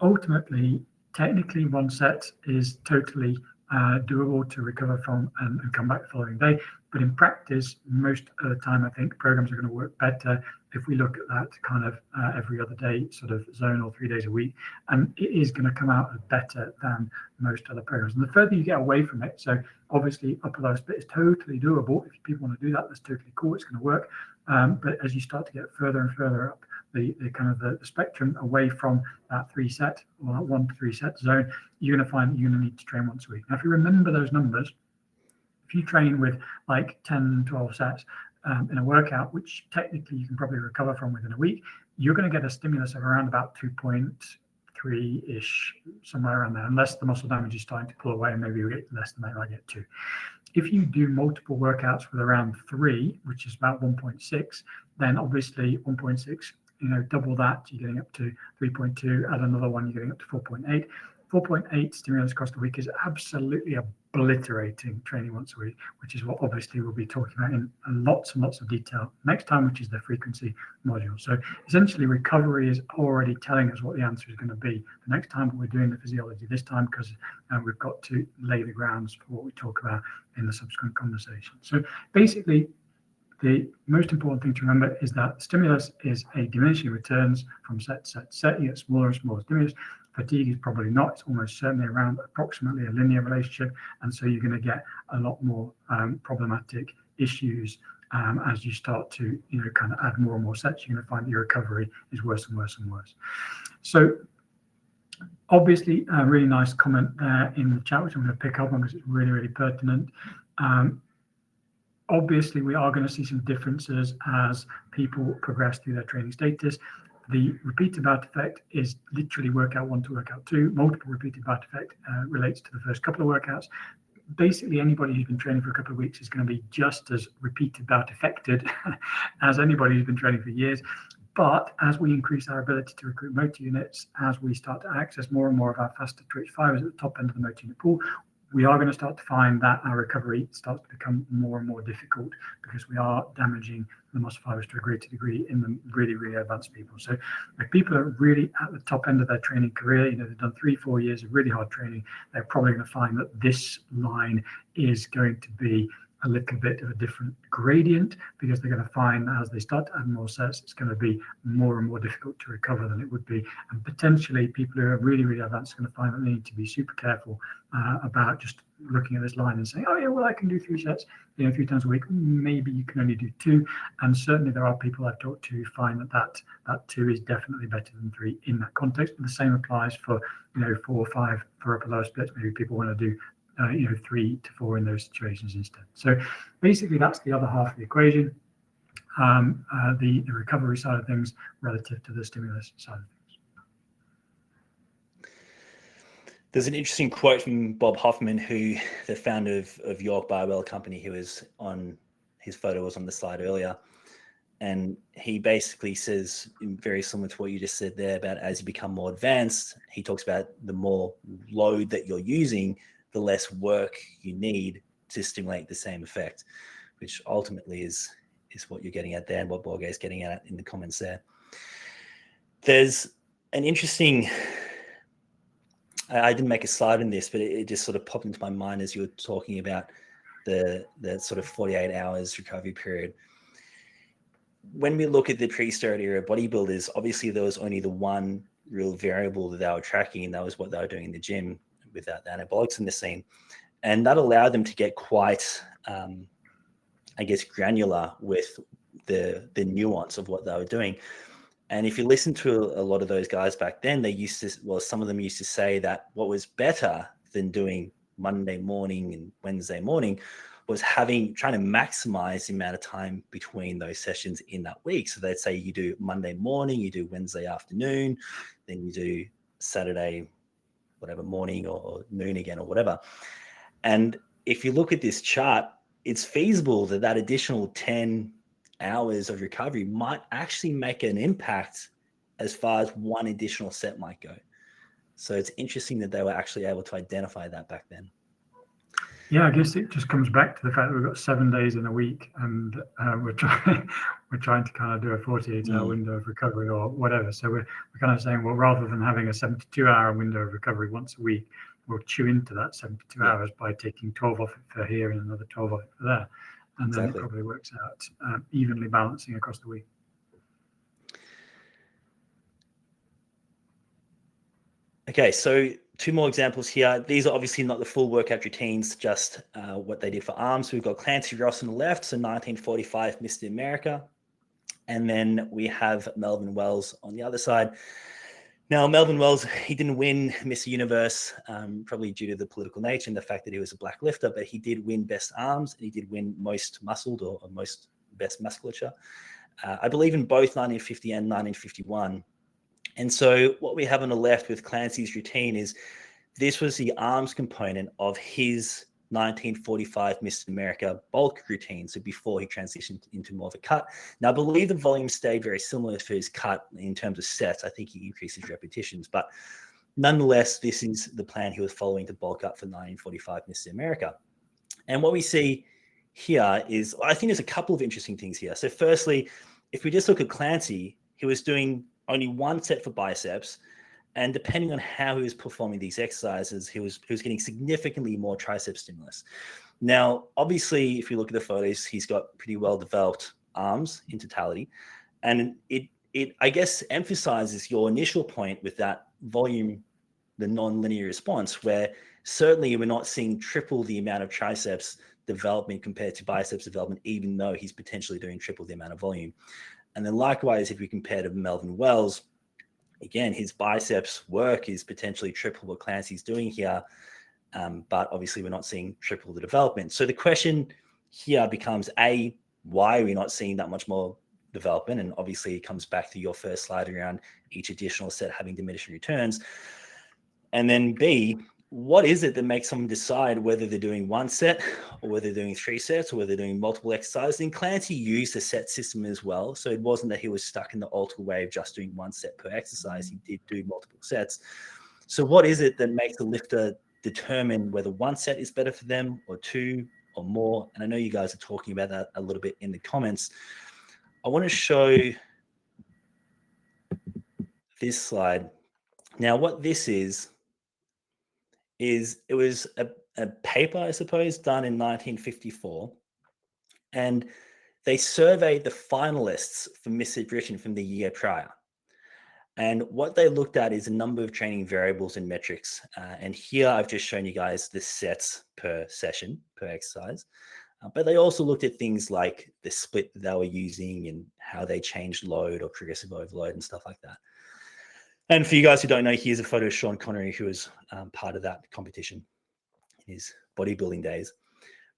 ultimately, technically, 1 set is totally doable to recover from and come back the following day. But in practice, most of the time, I think programs are going to work better if we look at that kind of every other day sort of zone, or 3 days a week, and it is going to come out as better than most other programs. And the further you get away from it, so obviously upper lower split is totally doable. If people want to do that, that's totally cool. It's going to work. But as you start to get further and further up the kind of the spectrum away from that 3 set or that 1 to 3 set zone, you're going to find that you're going to need to train once a week. Now, if you remember those numbers, if you train with like 10, 12 sets in a workout, which technically you can probably recover from within a week, you're going to get a stimulus of around about 2.3-ish, somewhere around there, unless the muscle damage is starting to pull away, and maybe you'll get less than that, I get 2. If you do multiple workouts with around 3, which is about 1.6, then obviously 1.6, double that, you're getting up to 3.2, add another one, you're getting up to 4.8. 4.8 stimulus across the week is absolutely obliterating training once a week, which is what obviously we'll be talking about in lots and lots of detail next time, which is the frequency module. So essentially recovery is already telling us what the answer is going to be the next time, but we're doing the physiology this time because we've got to lay the grounds for what we talk about in the subsequent conversation. So basically, the most important thing to remember is that stimulus is a diminishing returns from set to set to set. You get smaller and smaller stimulus. Fatigue is probably not. It's almost certainly around approximately a linear relationship. And so you're going to get a lot more problematic issues as you start to kind of add more and more sets. You're going to find that your recovery is worse and worse and worse. So obviously, a really nice comment there in the chat, which I'm going to pick up on because it's really, really pertinent. Obviously, we are going to see some differences as people progress through their training status. The repeated bout effect is literally workout 1 to workout 2. Multiple repeated bout effect relates to the first couple of workouts. Basically, anybody who's been training for a couple of weeks is going to be just as repeated bout affected as anybody who's been training for years. But as we increase our ability to recruit motor units, as we start to access more and more of our faster twitch fibers at the top end of the motor unit pool, we are going to start to find that our recovery starts to become more and more difficult because we are damaging the muscle fibers to a greater degree in the really, really advanced people. So if people are really at the top end of their training career, they've done 3-4 years of really hard training, they're probably going to find that this line is going to be a little bit of a different gradient because they're going to find that as they start to add more sets, it's going to be more and more difficult to recover than it would be. And potentially people who are really, really advanced are going to find that they need to be super careful about just looking at this line and saying, oh yeah, well, I can do 3 sets, 3 times a week. Maybe you can only do 2. And certainly there are people I've talked to who find that 2 is definitely better than 3 in that context. But the same applies for, 4 or 5 for upper lower splits. Maybe people want to do 3 to 4 in those situations instead. So basically that's the other half of the equation, the recovery side of things relative to the stimulus side of things. There's an interesting quote from Bob Hoffman, who the founder of York Barbell Company, who was on, his photo was on the slide earlier. And he basically says, very similar to what you just said there, about as you become more advanced, he talks about the more load that you're using, the less work you need to stimulate the same effect, which ultimately is what you're getting at there and what Borge is getting at in the comments there. There's an interesting, I didn't make a slide in this, but it just sort of popped into my mind as you were talking about the sort of 48 hours recovery period. When we look at the pre-steroid era bodybuilders, obviously there was only the one real variable that they were tracking, and that was what they were doing in the gym without the anabolics in the scene. And that allowed them to get quite, I guess, granular with the nuance of what they were doing. And if you listen to a lot of those guys back then, they used to, well, some of them used to say that what was better than doing Monday morning and Wednesday morning was trying to maximize the amount of time between those sessions in that week. So they'd say you do Monday morning, you do Wednesday afternoon, then you do Saturday, whatever, morning or noon again or whatever. And if you look at this chart, it's feasible that additional 10 hours of recovery might actually make an impact as far as one additional set might go. So it's interesting that they were actually able to identify that back then. Yeah, I guess it just comes back to the fact that we've got 7 days in a week, and we're trying to kind of do a 48-hour window of recovery or whatever. So we're kind of saying, well, rather than having a 72-hour window of recovery once a week, will chew into that 72 hours by taking 12 off it for here and another 12 off it for there. And then it probably works out evenly balancing across the week. Okay, so 2 more examples here. These are obviously not the full workout routines, just what they did for arms. So we've got Clancy Ross on the left, so 1945 Mr. America. And then we have Melvin Wells on the other side. Now, Melvin Wells, he didn't win Mr. Universe, probably due to the political nature and the fact that he was a black lifter, but he did win best arms and he did win most muscled or most best musculature. I believe in both 1950 and 1951. And so what we have on the left with Clancy's routine is this was the arms component of his 1945 Mr. America bulk routine. So before he transitioned into more of a cut. Now, I believe the volume stayed very similar for his cut in terms of sets. I think he increased his repetitions, but nonetheless, this is the plan he was following to bulk up for 1945 Mr. America. And what we see here is, I think there's a couple of interesting things here. So firstly, if we just look at Clancy, he was doing only 1 set for biceps, and depending on how he was performing these exercises, he was getting significantly more tricep stimulus. Now, obviously, if you look at the photos, he's got pretty well developed arms in totality, and it I guess emphasizes your initial point with that volume, the non-linear response, where certainly we're not seeing triple the amount of triceps development compared to biceps development, even though he's potentially doing triple the amount of volume. And then likewise, if we compare to Melvin Wells, again, his biceps work is potentially triple what Clancy's doing here, but obviously we're not seeing triple the development. So the question here becomes, A, why are we not seeing that much more development? And obviously it comes back to your first slide around each additional set having diminishing returns. And then B, what is it that makes someone decide whether they're doing 1 set or whether they're doing 3 sets or whether they're doing multiple exercises? And Clancy used a set system as well. So it wasn't that he was stuck in the old school way of just doing 1 set per exercise. He did do multiple sets. So what is it that makes the lifter determine whether 1 set is better for them or 2 or more? And I know you guys are talking about that a little bit in the comments. I want to show this slide. Now, what this is it was a paper, I suppose, done in 1954. And they surveyed the finalists for Miss Britain from the year prior. And what they looked at is a number of training variables and metrics. And here I've just shown you guys the sets per session, per exercise. But they also looked at things like the split that they were using and how they changed load or progressive overload and stuff like that. And for you guys who don't know, here's a photo of Sean Connery, who was part of that competition in his bodybuilding days.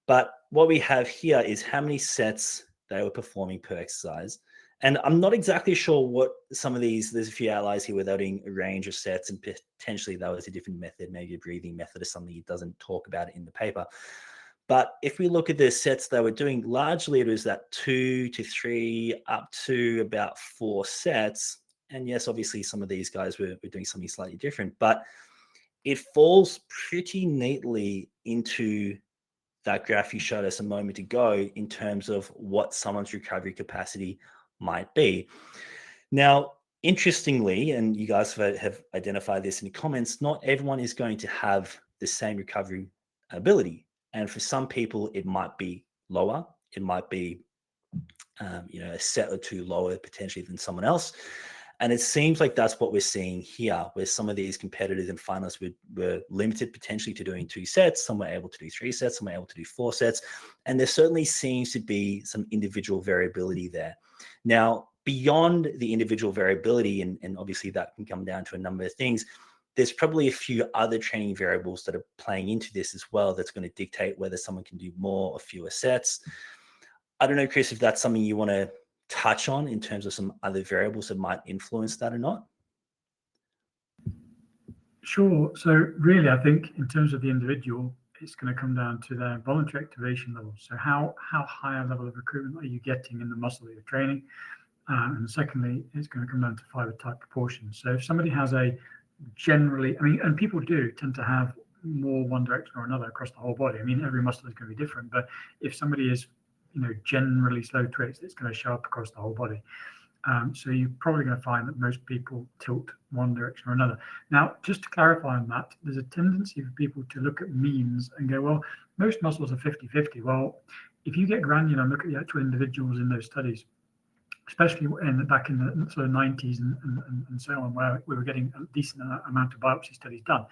But what we have here is how many sets they were performing per exercise. And I'm not exactly sure what some of these, there's a few outliers here where they're doing a range of sets and potentially that was a different method, maybe a breathing method or something. He doesn't talk about it in the paper. But if we look at the sets they were doing, largely it was that 2 to 3 up to about 4 sets. And yes, obviously some of these guys were doing something slightly different, but it falls pretty neatly into that graph you showed us a moment ago in terms of what someone's recovery capacity might be. Now, interestingly, and you guys have identified this in the comments, not everyone is going to have the same recovery ability. And for some people, it might be lower. It might be, a set or 2 lower potentially than someone else. And it seems like that's what we're seeing here, where some of these competitors and finalists were limited potentially to doing 2 sets. Some were able to do 3 sets, some were able to do 4 sets. And there certainly seems to be some individual variability there. Now, beyond the individual variability, and obviously that can come down to a number of things, there's probably a few other training variables that are playing into this as well that's going to dictate whether someone can do more or fewer sets. I don't know, Chris, if that's something you want to touch on in terms of some other variables that might influence that or not? Sure. So really, I think in terms of the individual, it's going to come down to their voluntary activation level. So how high a level of recruitment are you getting in the muscle that you're training? And secondly, it's going to come down to fiber type proportions. So if somebody has a generally, and people do tend to have more one direction or another across the whole body. Every muscle is going to be different, but if somebody is generally slow twitch, it's going to show up across the whole body. So you're probably going to find that most people tilt one direction or another. Now, just to clarify on that, there's a tendency for people to look at means and go, well, most muscles are 50-50. Well, if you get granular and look at the actual individuals in those studies, especially back in the sort of 90s and so on, where we were getting a decent amount of biopsy studies done,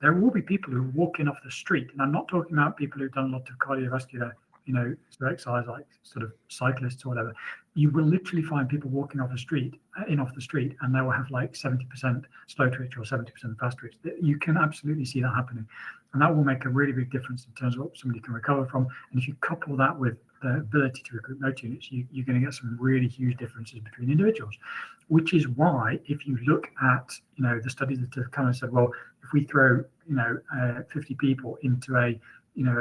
there will be people who walk in off the street. And I'm not talking about people who've done a lot of cardiovascular, sort of exercise, like sort of cyclists or whatever. You will literally find people walking off the street, and they will have like 70% slow twitch or 70% fast twitch. You can absolutely see that happening. And that will make a really big difference in terms of what somebody can recover from. And if you couple that with the ability to recruit motor units, you're going to get some really huge differences between individuals, which is why if you look at, the studies that have kind of said, well, if we throw, 50 people into a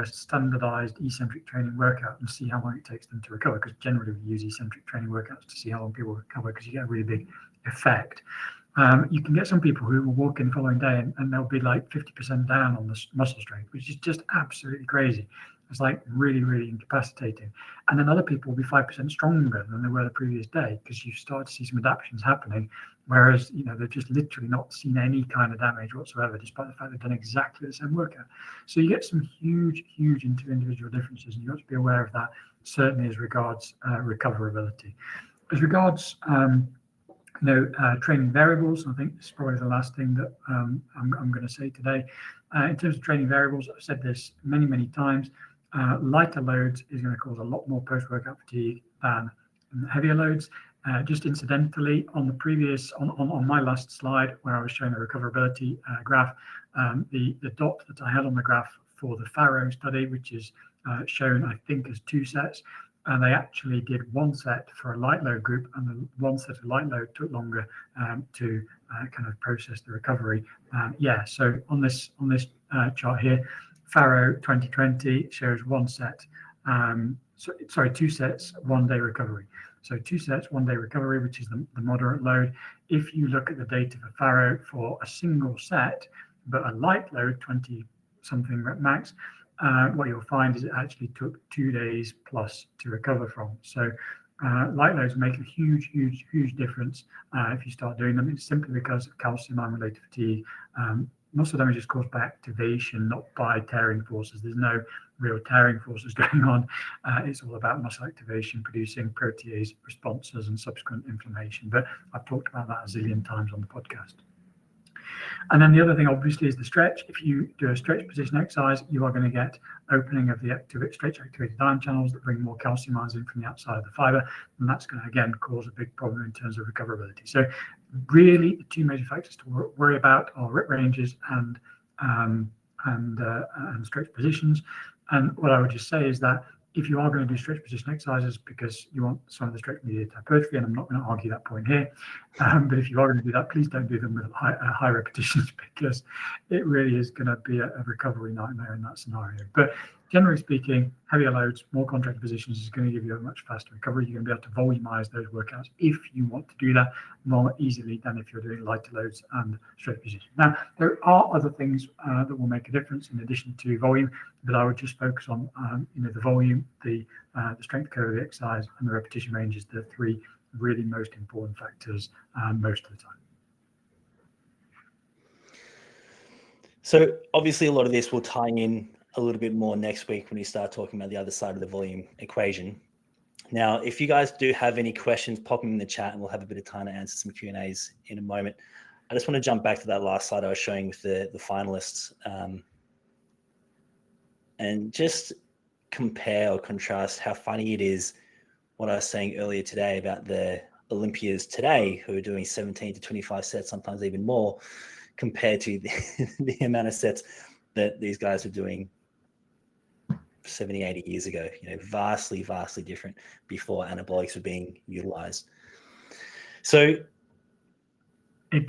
standardized eccentric training workout and see how long it takes them to recover, because generally we use eccentric training workouts to see how long people recover, because you get a really big effect. You can get some people who will walk in the following day and they'll be like 50% down on the muscle strength, which is just absolutely crazy. It's like really, really incapacitating. And then other people will be 5% stronger than they were the previous day, because you start to see some adaptations happening, whereas, they've just literally not seen any kind of damage whatsoever, despite the fact they've done exactly the same workout. So you get some huge, huge individual differences, and you've got to be aware of that, certainly as regards recoverability. As regards training variables, I think this is probably the last thing that I'm going to say today. In terms of training variables, I've said this many, many times. Lighter loads is going to cause a lot more post-workout fatigue than heavier loads. Just incidentally, on the previous, on my last slide where I was showing the recoverability graph, the dot that I had on the graph for the Faro study, which is shown, I think, as 2 sets, and they actually did 1 set for a light load group, and the 1 set of light load took longer to kind of process the recovery. So on this chart here, Faro 2020 shows 1 set, 2 sets, 1 day recovery. So 2 sets, 1 day recovery, which is the moderate load. If you look at the data for Faro for a single set, but a light load, 20 something rep max, what you'll find is it actually took 2 days plus to recover from. So light loads make a huge, huge, huge difference if you start doing them. It's simply because of calcium ion related fatigue. Muscle damage is caused by activation, not by tearing forces. There's no real tearing forces going on. It's all about muscle activation, producing protease responses and subsequent inflammation. But I've talked about that a zillion times on the podcast. And then the other thing, obviously, is the stretch. If you do a stretch position exercise, you are going to get opening of the stretch activated ion channels that bring more calcium ions in from the outside of the fiber. And that's going to, again, cause a big problem in terms of recoverability. So really, the 2 major factors to worry about are rep ranges and stretch positions. And what I would just say is that if you are going to do stretch position exercises because you want some of the stretch mediated hypertrophy, and I'm not going to argue that point here, but if you are going to do that, please don't do them with high repetitions, because it really is going to be a recovery nightmare in that scenario. But generally speaking, heavier loads, more contracted positions is going to give you a much faster recovery. You're going to be able to volumize those workouts if you want to do that more easily than if you're doing lighter loads and stretch positions. Now, there are other things that will make a difference in addition to volume, but I would just focus on the volume, the strength curve of the exercise, and the repetition range is the 3 really most important factors most of the time. So obviously a lot of this will tie in a little bit more next week when we start talking about the other side of the volume equation. Now, if you guys do have any questions, pop them in the chat and we'll have a bit of time to answer some Q&As in a moment. I just want to jump back to that last slide I was showing with the finalists and just compare or contrast how funny it is what I was saying earlier today about the Olympians today who are doing 17 to 25 sets, sometimes even more, compared to the amount of sets that these guys were doing 70, 80 years ago, vastly, vastly different before anabolics were being utilized. So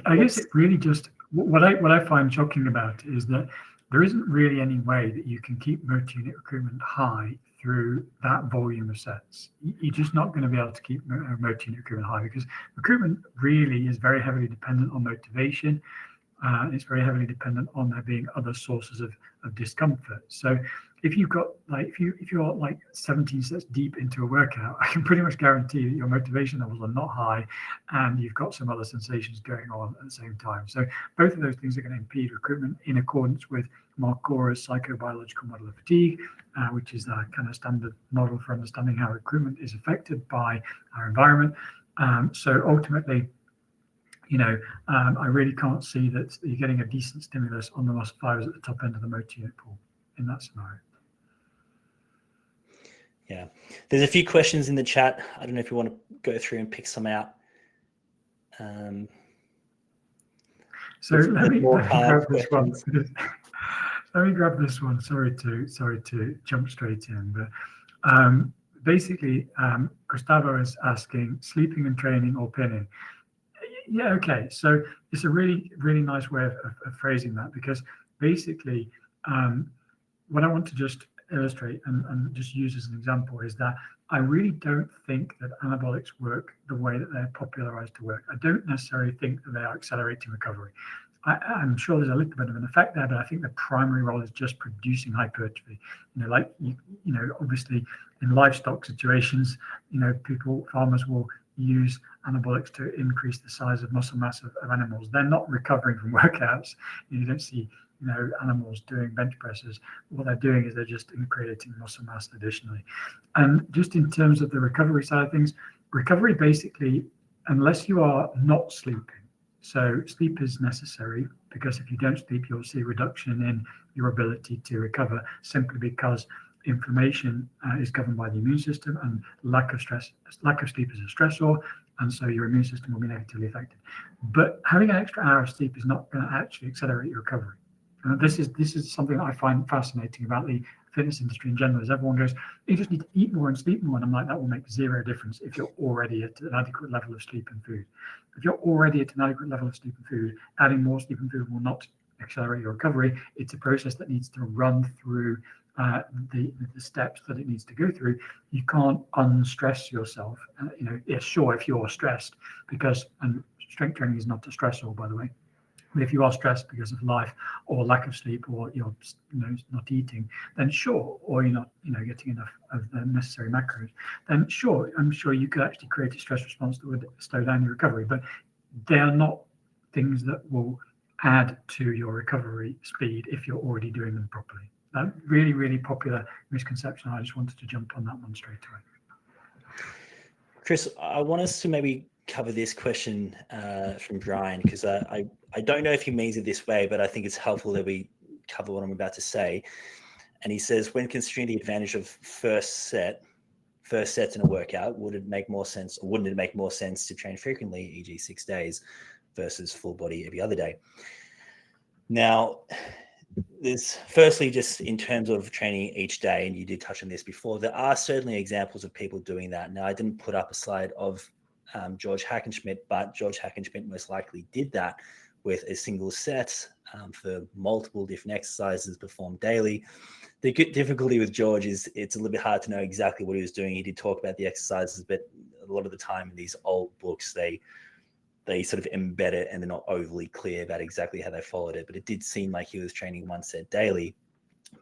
I guess it really just, what I find shocking about it is that there isn't really any way that you can keep motor unit recruitment high through that volume of sets. You're just not going to be able to keep motor unit recruitment high, because recruitment really is very heavily dependent on motivation. It's very heavily dependent on there being other sources of of discomfort. So if you've got like, if you're like 17 sets deep into a workout, I can pretty much guarantee that your motivation levels are not high, and you've got some other sensations going on at the same time. So both of those things are going to impede recruitment in accordance with Mark Gora's psychobiological model of fatigue, which is a kind of standard model for understanding how recruitment is affected by our environment. So ultimately, I really can't see that you're getting a decent stimulus on the muscle fibers at the top end of the motor unit pool in that scenario. Yeah, there's a few questions in the chat. I don't know if you want to go through and pick some out. So let me grab this one. Let me grab this one. Sorry to jump straight in, but basically, Gustavo is asking sleeping and training or pinning. Yeah, okay. So it's a really, really nice way of phrasing that, because basically, what I want to just illustrate and just use as an example is that I really don't think that anabolics work the way that they're popularized to work. I don't necessarily think that they are accelerating recovery. I'm sure there's a little bit of an effect there, but I think the primary role is just producing hypertrophy. Obviously in livestock situations, farmers will use anabolics to increase the size of muscle mass of animals. They're not recovering from workouts. You don't see animals doing bench presses. What they're doing is they're just creating muscle mass additionally. And just in terms of the recovery side of things, recovery basically, unless you are not sleeping, so sleep is necessary, because if you don't sleep, you'll see a reduction in your ability to recover, simply because inflammation is governed by the immune system, and lack of sleep is a stressor, and so your immune system will be negatively affected. But having an extra hour of sleep is not going to actually accelerate your recovery. And this is something that I find fascinating about the fitness industry in general, is everyone goes, you just need to eat more and sleep more. And I'm like, that will make zero difference if you're already at an adequate level of sleep and food. If you're already at an adequate level of sleep and food, adding more sleep and food will not accelerate your recovery. It's a process that needs to run through the steps that it needs to go through. You can't unstress yourself. Sure, if you're stressed, and strength training is not a stressor, by the way. But if you are stressed because of life or lack of sleep, or you're not eating, then sure, or you're not getting enough of the necessary macros, then sure, I'm sure you could actually create a stress response that would slow down your recovery. But they are not things that will add to your recovery speed if you're already doing them properly. That really, really popular misconception. I just wanted to jump on that one straight away. Chris, I want us to maybe cover this question from Brian, because I don't know if he means it this way, but I think it's helpful that we cover what I'm about to say. And he says, when considering the advantage of first sets in a workout, wouldn't it make more sense to train frequently, e.g. 6 days, versus full body every other day? Now, there's firstly, just in terms of training each day, and you did touch on this before, there are certainly examples of people doing that. Now, I didn't put up a slide of George Hackenschmidt, but George Hackenschmidt most likely did that with a single set for multiple different exercises performed daily. The difficulty with George is it's a little bit hard to know exactly what he was doing. He did talk about the exercises, but a lot of the time in these old books, they sort of embed it and they're not overly clear about exactly how they followed it. But it did seem like he was training one set daily.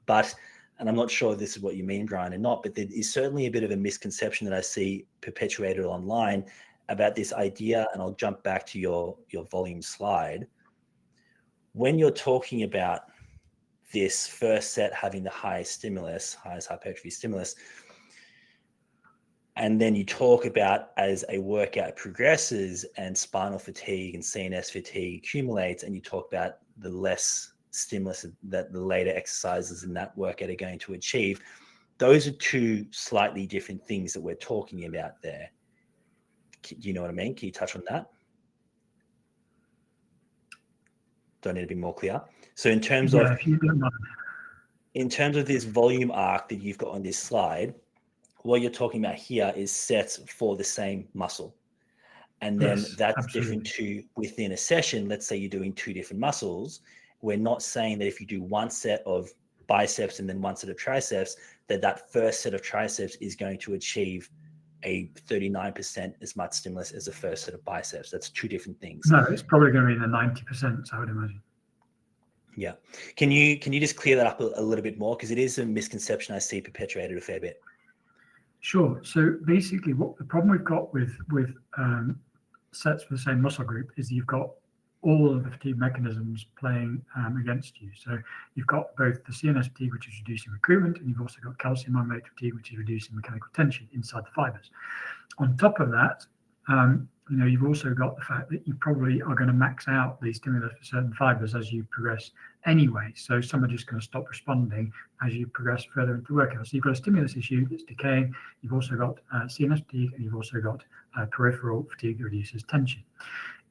And I'm not sure if this is what you mean, Brian, or not, but there is certainly a bit of a misconception that I see perpetuated online about this idea, and I'll jump back to your volume slide. When you're talking about this first set having the highest hypertrophy stimulus, and then you talk about as a workout progresses and spinal fatigue and CNS fatigue accumulates, and you talk about the less stimulus that the later exercises in that workout are going to achieve, those are two slightly different things that we're talking about there. Do you know what I mean? Can you touch on that? Do I need to be more clear? So in terms of this volume arc that you've got on this slide, what you're talking about here is sets for the same muscle. And then that's absolutely different to within a session. Let's say you're doing two different muscles. We're not saying that if you do one set of biceps and then one set of triceps, that first set of triceps is going to achieve a 39% as much stimulus as the first set of biceps. That's two different things. No, it's probably going to be in the 90%, I would imagine. Yeah. Can you just clear that up a little bit more? Because it is a misconception I see perpetuated a fair bit. Sure. So basically, what the problem we've got with sets for the same muscle group is you've got all of the fatigue mechanisms playing against you. So you've got both the CNS fatigue, which is reducing recruitment, and you've also got calcium ion fatigue, which is reducing mechanical tension inside the fibers. On top of that, you've also got the fact that you probably are going to max out the stimulus for certain fibers as you progress anyway. So some are just going to stop responding as you progress further into the workout. So you've got a stimulus issue that's decaying. You've also got CNS fatigue, and you've also got peripheral fatigue that reduces tension.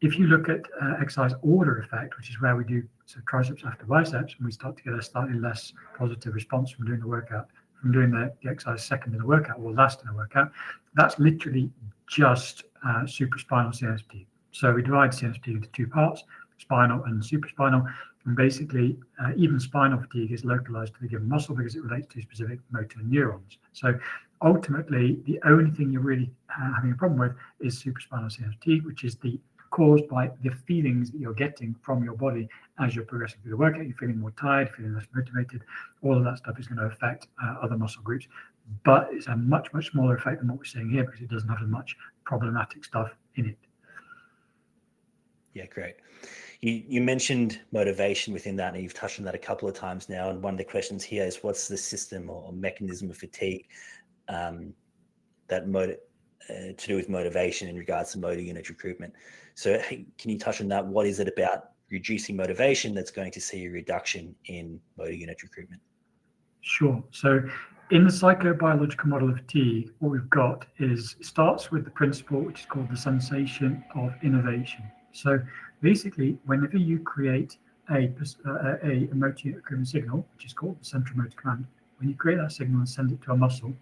If you look at exercise order effect, which is where we do triceps after biceps, and we start to get a slightly less positive response from doing the workout, from doing the exercise second in the workout or last in the workout, that's literally just supraspinal CNS fatigue. So we divide CNS fatigue into two parts, spinal and supraspinal. And basically, even spinal fatigue is localized to the given muscle because it relates to specific motor neurons. So ultimately, the only thing you're really having a problem with is supraspinal CNS fatigue, which is caused by the feelings that you're getting from your body as you're progressing through the workout. You're feeling more tired, feeling less motivated. All of that stuff is going to affect other muscle groups, but it's a much, much smaller effect than what we're seeing here because it doesn't have as much problematic stuff in it. Yeah, great. You mentioned motivation within that, and you've touched on that a couple of times now. And one of the questions here is, what's the system or mechanism of fatigue to do with motivation in regards to motor unit recruitment? So can you touch on that? What is it about reducing motivation that's going to see a reduction in motor unit recruitment? Sure. So in the psychobiological model of fatigue, what we've got starts with the principle which is called the sensation of innervation. So basically, whenever you create a motor unit recruitment signal, which is called the central motor command, when you create that signal and send it to a muscle,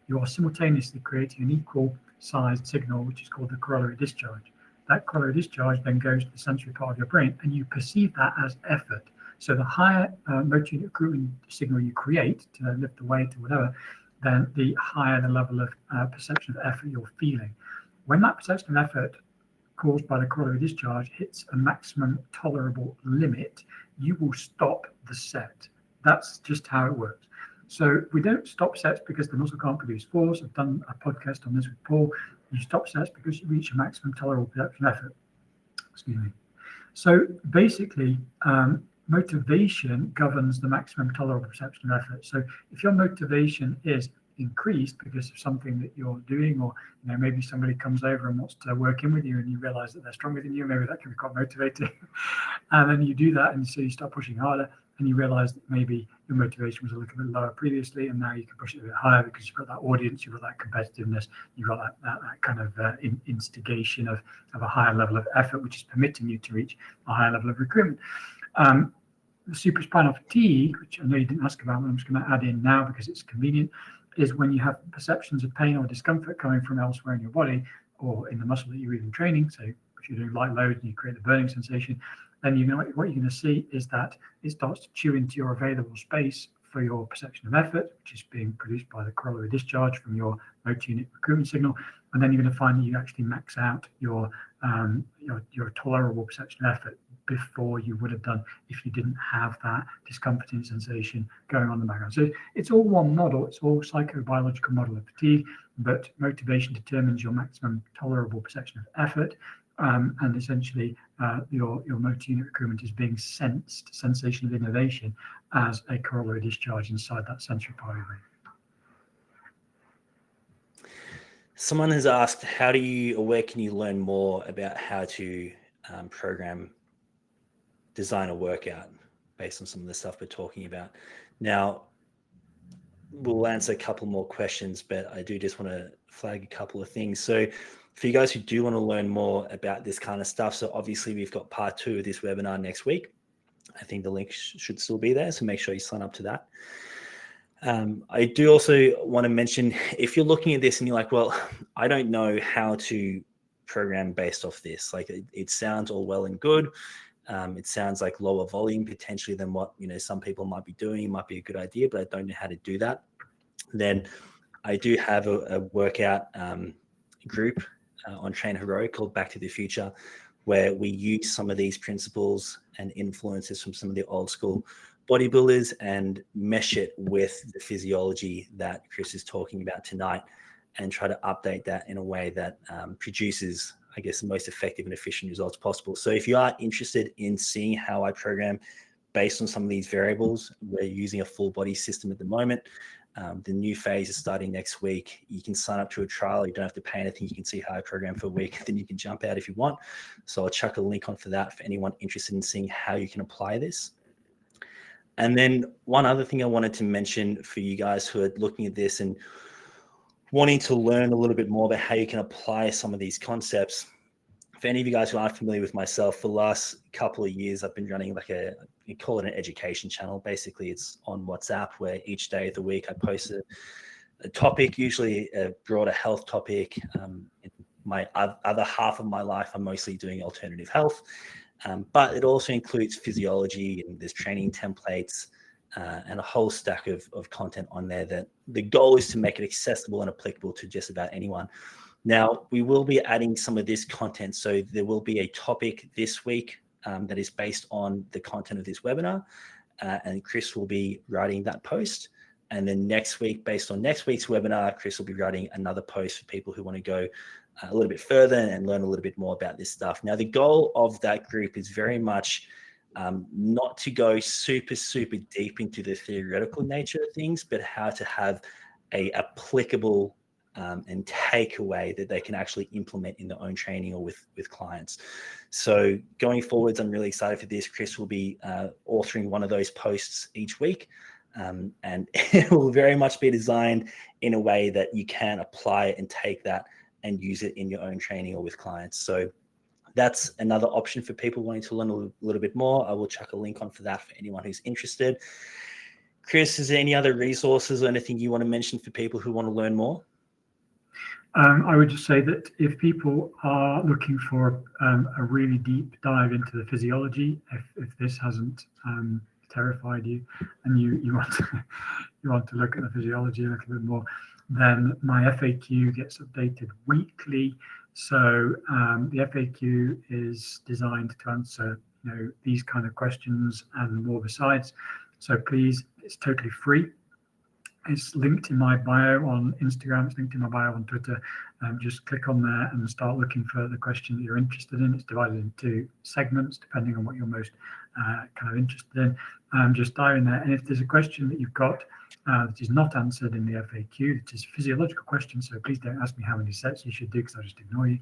you are simultaneously creating an equal sized signal, which is called the corollary discharge. That corollary discharge then goes to the sensory part of your brain, and you perceive that as effort. So the higher motor unit recruitment signal you create to lift the weight or whatever, then the higher the level of perception of effort you're feeling. When that perception of effort caused by the corollary discharge hits a maximum tolerable limit, you will stop the set. That's just how it works. So we don't stop sets because the muscle can't produce force. I've done a podcast on this with Paul. You stop sets because you reach a maximum tolerable perception effort. Excuse me. So basically, motivation governs the maximum tolerable perception of effort. So if your motivation is increased because of something that you're doing, or maybe somebody comes over and wants to work in with you and you realize that they're stronger than you, maybe that can be quite motivating. And then you do that, and so you start pushing harder, and you realize that maybe your motivation was a little bit lower previously, and now you can push it a bit higher because you've got that audience, you've got that competitiveness, you've got that kind of instigation of a higher level of effort, which is permitting you to reach a higher level of recruitment. The supraspinal fatigue, which I know you didn't ask about, but I'm just going to add in now because it's convenient, is when you have perceptions of pain or discomfort coming from elsewhere in your body or in the muscle that you're even training. So if you're doing light loads and you create the burning sensation, then what you're going to see is that it starts to chew into your available space for your perception of effort, which is being produced by the corollary discharge from your motor unit recruitment signal. And then you're going to find that you actually max out your tolerable perception of effort before you would have done if you didn't have that discomforting sensation going on in the background. So it's all one model, it's all psychobiological model of fatigue, but motivation determines your maximum tolerable perception of effort. And essentially your motor unit recruitment is being sensed, sensation of innervation, as a corollary discharge inside that sensory part of your brain. Someone has asked, where can you learn more about how to design a workout based on some of the stuff we're talking about? Now, we'll answer a couple more questions, but I do just want to flag a couple of things. So for you guys who do want to learn more about this kind of stuff, so obviously we've got part 2 of this webinar next week. I think the link should still be there, so make sure you sign up to that. I do also want to mention, if you're looking at this and you're like, well, I don't know how to program based off this. Like it sounds all well and good. It sounds like lower volume potentially than what some people might be doing. It might be a good idea, but I don't know how to do that. Then I do have a workout group on Train Heroic called Back to the Future, where we use some of these principles and influences from some of the old school bodybuilders and mesh it with the physiology that Chris is talking about tonight, and try to update that in a way that produces, I guess, the most effective and efficient results possible. So if you are interested in seeing how I program based on some of these variables, we're using a full body system at the moment. The new phase is starting next week. You can sign up to a trial. You don't have to pay anything. You can see how I program for a week. Then you can jump out if you want. So I'll chuck a link on for that for anyone interested in seeing how you can apply this. And then one other thing I wanted to mention for you guys who are looking at this and wanting to learn a little bit more about how you can apply some of these concepts. For any of you guys who aren't familiar with myself, for the last couple of years, I've been running like you call it an education channel. Basically, it's on WhatsApp, where each day of the week I post a topic, usually a broader health topic. In my other half of my life, I'm mostly doing alternative health, but it also includes physiology, and there's training templates and a whole stack of content on there. That the goal is to make it accessible and applicable to just about anyone. Now, we will be adding some of this content. So there will be a topic this week that is based on the content of this webinar. And Chris will be writing that post. And then next week, based on next week's webinar, Chris will be writing another post for people who want to go a little bit further and learn a little bit more about this stuff. Now, the goal of that group is very much not to go super, super deep into the theoretical nature of things, but how to have a applicable and takeaway that they can actually implement in their own training or with clients. So going forwards, I'm really excited for this. Chris will be authoring one of those posts each week, and it will very much be designed in a way that you can apply it and take that and use it in your own training or with clients. So that's another option for people wanting to learn a little bit more. I will chuck a link on for that for anyone who's interested. Chris, is there any other resources or anything you want to mention for people who want to learn more? I would just say that if people are looking for a really deep dive into the physiology, if this hasn't terrified you, and you want to look at the physiology a little bit more, then my FAQ gets updated weekly. So the FAQ is designed to answer these kind of questions and more besides. So please, it's totally free. It's linked in my bio on Instagram. It's linked in my bio on Twitter. Just click on there and start looking for the question that you're interested in. It's divided into segments depending on what you're most kind of interested in. Just dive in there. And if there's a question that you've got that is not answered in the FAQ, it is a physiological question. So please don't ask me how many sets you should do, because I'll just ignore you.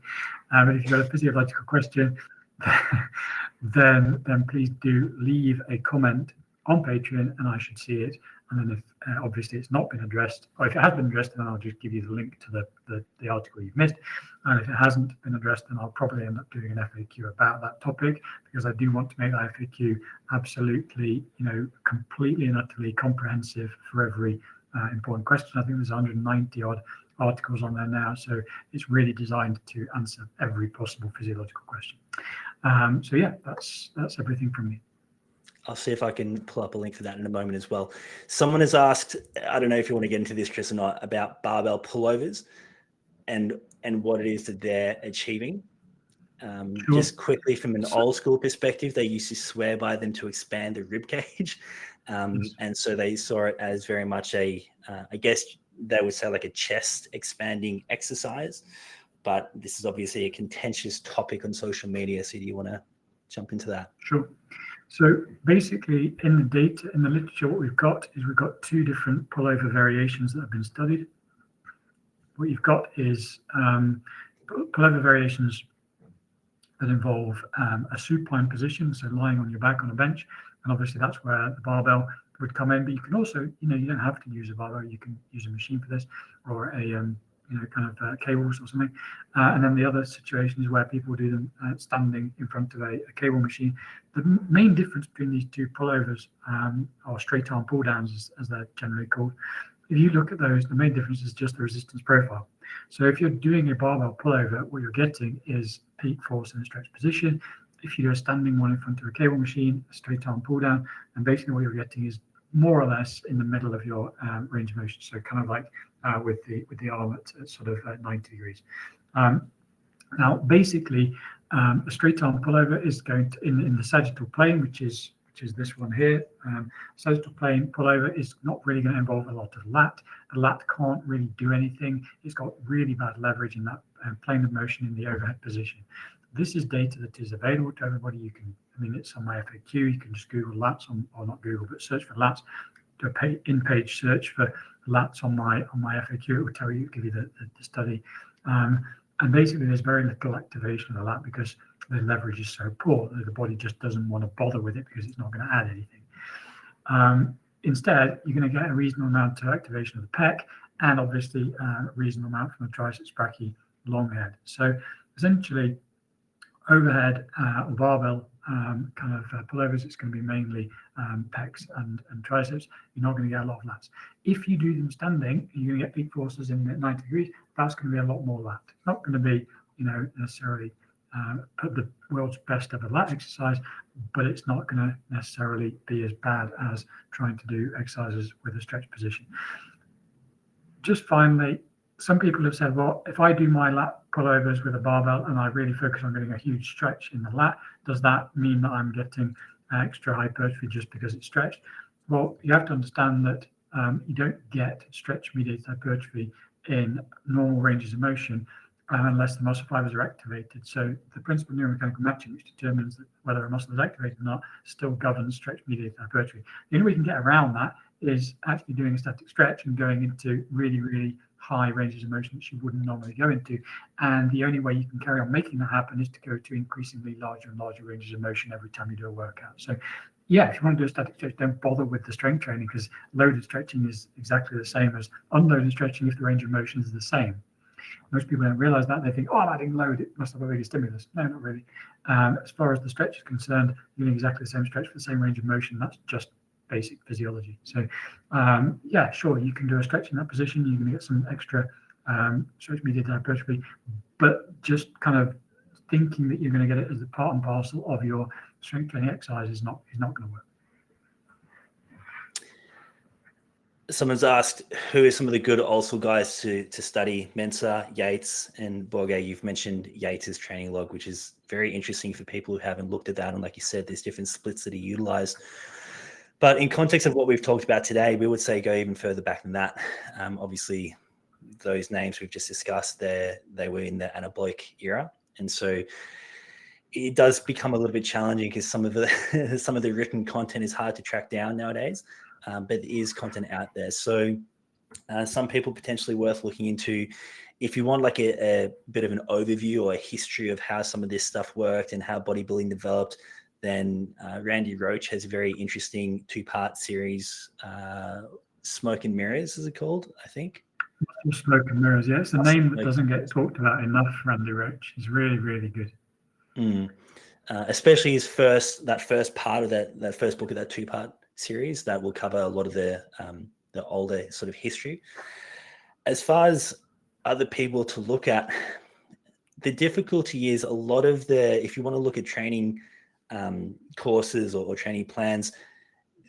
But if you've got a physiological question, then please do leave a comment on Patreon, and I should see it. And then if obviously it's not been addressed, or if it has been addressed, then I'll just give you the link to the article you've missed. And if it hasn't been addressed, then I'll probably end up doing an FAQ about that topic, because I do want to make that FAQ absolutely, completely and utterly comprehensive for every important question. I think there's 190 odd articles on there now, so it's really designed to answer every possible physiological question. So yeah, that's everything from me. I'll see if I can pull up a link for that in a moment as well. Someone has asked, I don't know if you want to get into this, Chris, or not, about barbell pullovers and what it is that they're achieving. Sure. Just quickly, from an old school perspective, they used to swear by them to expand the rib cage. And so they saw it as very much I guess they would say like a chest expanding exercise. But this is obviously a contentious topic on social media. So do you want to jump into that? Sure. So basically, in the data, in the literature, what we've got two different pullover variations that have been studied. What you've got is pullover variations that involve a supine position, so lying on your back on a bench, and obviously that's where the barbell would come in. But you can also, you don't have to use a barbell. You can use a machine for this, or a kind of cables or something. And then the other situation is where people do them standing in front of a cable machine. The main difference between these two pullovers, or straight arm pull downs as they're generally called, if you look at those, the main difference is just the resistance profile. So if you're doing a barbell pullover, what you're getting is peak force in a stretch position. If you do a standing one in front of a cable machine, a straight arm pull down, and basically what you're getting is more or less in the middle of your range of motion. So kind of like with the arm at sort of 90 degrees. Now, basically, A straight arm pullover is going to in the sagittal plane, which is this one here. Sagittal plane pullover is not really going to involve a lot of lat. The lat can't really do anything. It's got really bad leverage in that plane of motion in the overhead position. This is data that is available to everybody. You can, I mean, it's on my FAQ. You can just Google lats or not Google, but search for lats. Do a in-page search for lats on my FAQ. It will tell you, give you the study. And basically, there's very little activation of the lat because the leverage is so poor that the body just doesn't want to bother with it because it's not going to add anything. Instead, you're going to get a reasonable amount of activation of the pec and obviously a reasonable amount from the triceps brachii long head. So essentially, overhead or barbell kind of pullovers, it's going to be mainly pecs and triceps. You're not going to get a lot of lats. If you do them standing, you're going to get peak forces in 90 degrees. That's going to be a lot more lat. It's not going to be, necessarily put the world's best ever lat exercise, but it's not going to necessarily be as bad as trying to do exercises with a stretch position. Just finally, some people have said, well, if I do my lat pullovers with a barbell and I really focus on getting a huge stretch in the lat, does that mean that I'm getting extra hypertrophy just because it's stretched? Well, you have to understand that you don't get stretch-mediated hypertrophy in normal ranges of motion unless the muscle fibers are activated. So the principle of neuromechanical matching, which determines that whether a muscle is activated or not, still governs stretch-mediated hypertrophy. The only way you can get around that is actually doing a static stretch and going into really, really high ranges of motion that you wouldn't normally go into. And the only way you can carry on making that happen is to go to increasingly larger and larger ranges of motion every time you do a workout. So yeah, if you want to do a static stretch, don't bother with the strength training because loaded stretching is exactly the same as unloaded stretching if the range of motion is the same. Most people don't realize that. They think, oh, I'm adding load, it must have a bigger stimulus. No, not really. As far as the stretch is concerned, you're doing exactly the same stretch for the same range of motion. That's just basic physiology. So yeah, sure, you can do a stretch in that position. You're going to get some extra stretch-mediated hypertrophy, but just kind of thinking that you're going to get it as a part and parcel of your strength training exercise is not going to work. Someone's asked, who are some of the good also guys to study? Mensah, Yates, and Borge. You've mentioned Yates's training log, which is very interesting for people who haven't looked at that. And like you said, there's different splits that are utilized. But in context of what we've talked about today, we would say go even further back than that. Obviously, those names we've just discussed, they were in the anabolic era. And so it does become a little bit challenging because some of the written content is hard to track down nowadays. But there is content out there. So some people potentially worth looking into. If you want like a bit of an overview or a history of how some of this stuff worked and how bodybuilding developed, then Randy Roach has a very interesting 2-part series, Smoke and Mirrors is it called, I think? Smoke and Mirrors, yeah. It's a name that doesn't get talked about enough, Randy Roach. He's really, really good. Especially that first part of that first book of that 2-part series that will cover a lot of the older sort of history. As far as other people to look at, the difficulty is a lot of if you want to look at training courses or training plans,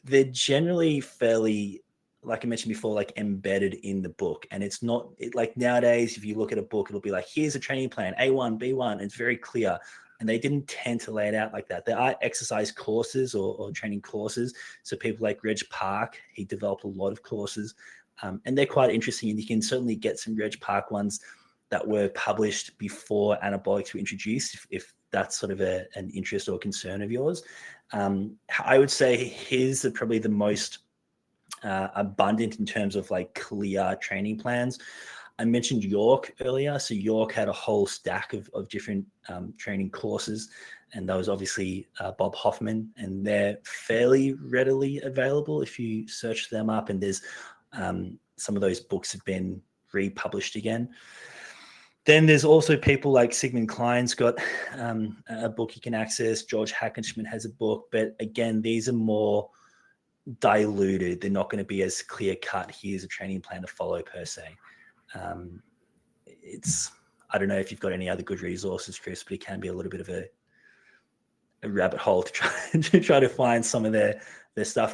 they're generally fairly, like I mentioned before, like embedded in the book. And it's not like nowadays, if you look at a book, it'll be like, here's a training plan, A1, B1, it's very clear. And they didn't tend to lay it out like that. There are exercise courses or training courses. So people like Reg Park, he developed a lot of courses and they're quite interesting. And you can certainly get some Reg Park ones that were published before anabolics were introduced, if that's sort of an interest or concern of yours. I would say his are probably the most abundant in terms of like clear training plans. I mentioned York earlier. So York had a whole stack of different training courses, and that was obviously Bob Hoffman, and they're fairly readily available if you search them up. And there's some of those books have been republished again. Then there's also people like Sigmund Klein's got a book you can access. George Hackenschmidt has a book, but again, these are more diluted. They're not going to be as clear cut. Here's a training plan to follow per se. I don't know if you've got any other good resources, Chris, but it can be a little bit of a rabbit hole to try to find some of their stuff.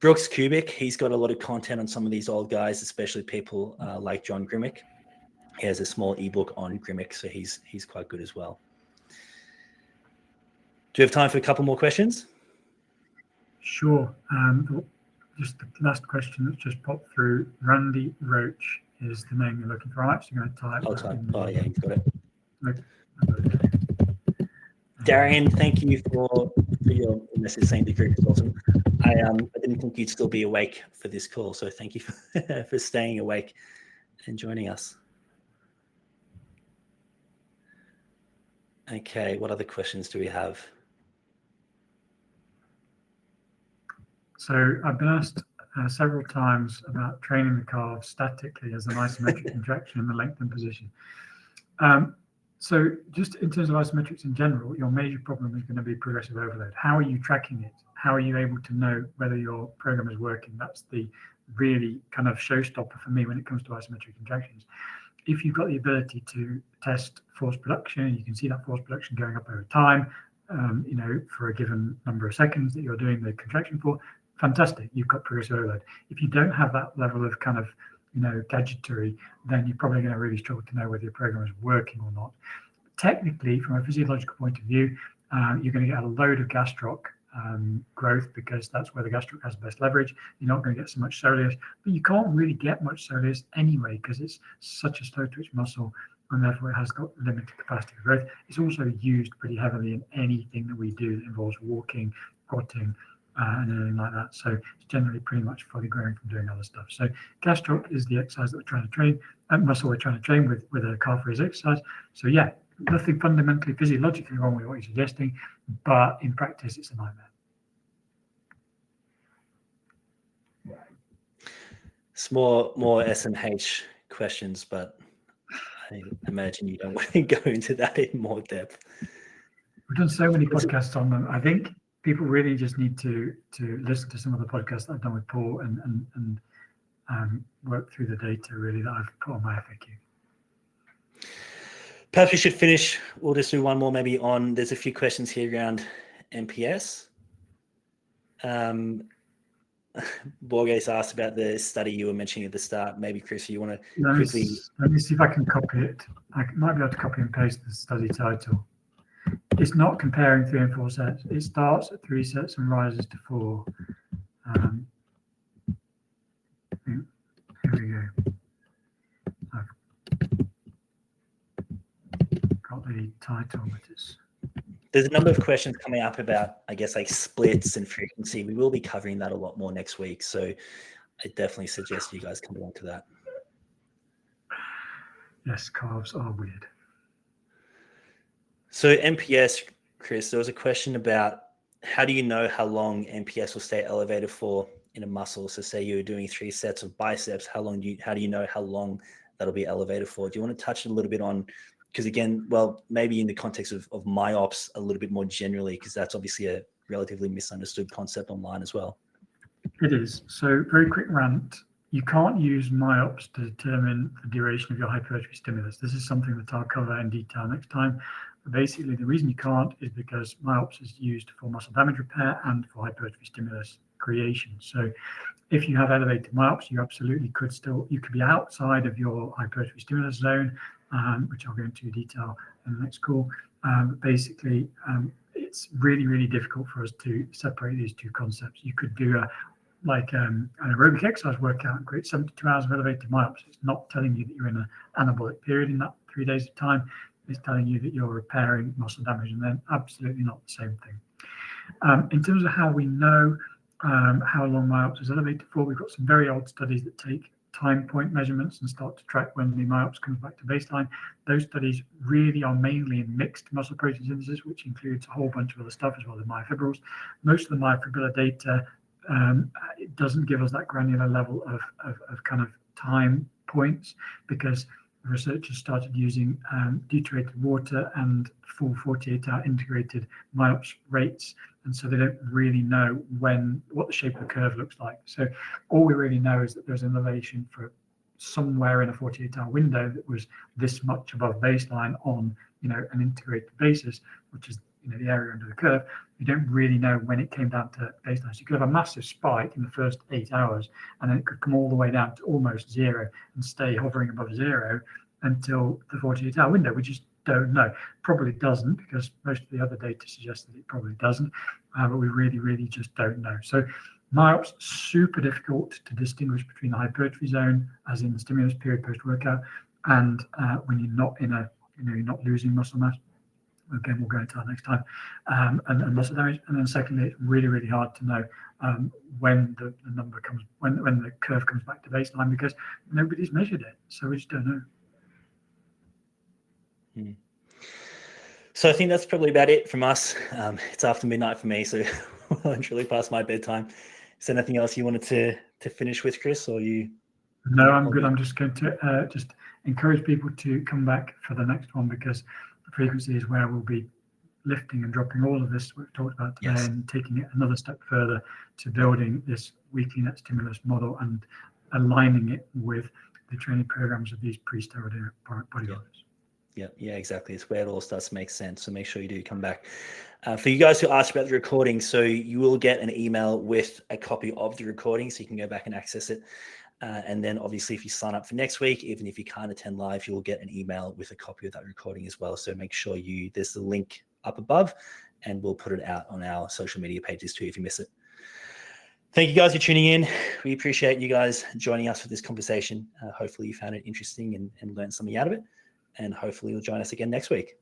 Brooks Kubik, he's got a lot of content on some of these old guys, especially people like John Grimmick. He has a small ebook on Grimmick, so he's quite good as well. Do you have time for a couple more questions? Sure. Just the last question that's just popped through. Randy Roach is the name you're looking for. I'm actually going to type. Oh, yeah, you've got it. Okay. Darian, thank you for your message saying the group is awesome. I didn't think you'd still be awake for this call, so thank you for staying awake and joining us. Okay, what other questions do we have? So I've been asked several times about training the calves statically as an isometric contraction in the lengthened position. So just in terms of isometrics in general, your major problem is going to be progressive overload. How are you tracking it? How are you able to know whether your program is working? That's the really kind of showstopper for me when it comes to isometric contractions. If you've got the ability to test force production, you can see that force production going up over time, for a given number of seconds that you're doing the contraction for, fantastic, you've got progressive overload. If you don't have that level of kind of gadgetry, then you're probably going to really struggle to know whether your program is working or not. Technically, from a physiological point of view, you're going to get a load of gastroc growth because that's where the gastroc has the best leverage. You're not going to get so much soleus, but you can't really get much soleus anyway because it's such a slow twitch muscle, and therefore it has got limited capacity for growth. It's also used pretty heavily in anything that we do that involves walking, squatting, and anything like that. So it's generally pretty much fully grown from doing other stuff. So gastroc is the exercise that we're trying to train, muscle we're trying to train with a calf raise exercise. So yeah, nothing fundamentally physiologically wrong with what you're suggesting, but in practice it's a nightmare. It's more S&H questions, but I imagine you don't want to go into that in more depth. We've done so many podcasts on them. I think people really just need to listen to some of the podcasts that I've done with Paul and work through the data really that I've put on my FAQ. Perhaps we should finish. We'll just do one more maybe on, there's a few questions here around MPS. Borges asked about the study you were mentioning at the start. Maybe, Chris, you want to quickly... Let me see if I can copy it. I might be able to copy and paste the study title. It's not comparing 3 and 4 sets. It starts at 3 sets and rises to 4. Here we go. I've got the title, but it's... There's a number of questions coming up about, I guess, like splits and frequency. We will be covering that a lot more next week. So I definitely suggest you guys come along to that. Yes, calves are weird. So MPS, Chris, there was a question about how do you know how long MPS will stay elevated for in a muscle? So say you're doing 3 sets of biceps, how do you know how long that'll be elevated for? Do you want to touch a little bit on, because again, well, maybe in the context of myops a little bit more generally, because that's obviously a relatively misunderstood concept online as well. It is. So very quick rant. You can't use myops to determine the duration of your hypertrophy stimulus. This is something that I'll cover in detail next time. But basically, the reason you can't is because myops is used for muscle damage repair and for hypertrophy stimulus creation. So if you have elevated myops, you absolutely could be outside of your hypertrophy stimulus zone, which I'll go into detail in the next call. Basically, it's really, really difficult for us to separate these two concepts. You could do an aerobic exercise workout and create 72 hours of elevated myops. It's not telling you that you're in an anabolic period in that 3 days of time. It's telling you that you're repairing muscle damage, and then absolutely not the same thing. In terms of how we know how long myops is elevated for, we've got some very old studies that take time point measurements and start to track when the myops comes back to baseline. Those studies really are mainly in mixed muscle protein synthesis, which includes a whole bunch of other stuff as well as myofibrils. Most of the myofibrillar data, it doesn't give us that granular level of kind of time points, because researchers started using deuterated water and full 48-hour integrated myops rates, and so they don't really know what the shape of the curve looks like. So all we really know is that there's an elevation for somewhere in a 48-hour window that was this much above baseline on an integrated basis, which is the area under the curve. We don't really know when it came down to baseline. So you could have a massive spike in the first 8 hours, and then it could come all the way down to almost 0 and stay hovering above 0 until the 48-hour window, which is don't know. Probably doesn't, because most of the other data suggests that it probably doesn't, but we really just don't know. So MYOP's super difficult to distinguish between the hypertrophy zone, as in the stimulus period post-workout, and when you're not in a, you're not losing muscle mass. Again, we'll go into that next time, and muscle damage. And then secondly, it's really hard to know when the number comes, when the curve comes back to baseline, because nobody's measured it, so we just don't know. So I think that's probably about it from us. It's after midnight for me, so well and truly past my bedtime. Is there anything else you wanted to finish with, Chris, or you? No, I'm good. I'm just going to just encourage people to come back for the next one, because the frequency is where we'll be lifting and dropping all of this we've talked about today, Yes. and taking it another step further to building this weekly net stimulus model and aligning it with the training programs of these pre-steroid bodybuilders. Yeah, exactly. It's where it all starts to make sense. So make sure you do come back. For you guys who asked about the recording, so you will get an email with a copy of the recording, so you can go back and access it. And then obviously if you sign up for next week, even if you can't attend live, you'll get an email with a copy of that recording as well. So make sure there's the link up above, and we'll put it out on our social media pages too if you miss it. Thank you guys for tuning in. We appreciate you guys joining us for this conversation. Hopefully you found it interesting and learned something out of it. And hopefully you'll join us again next week.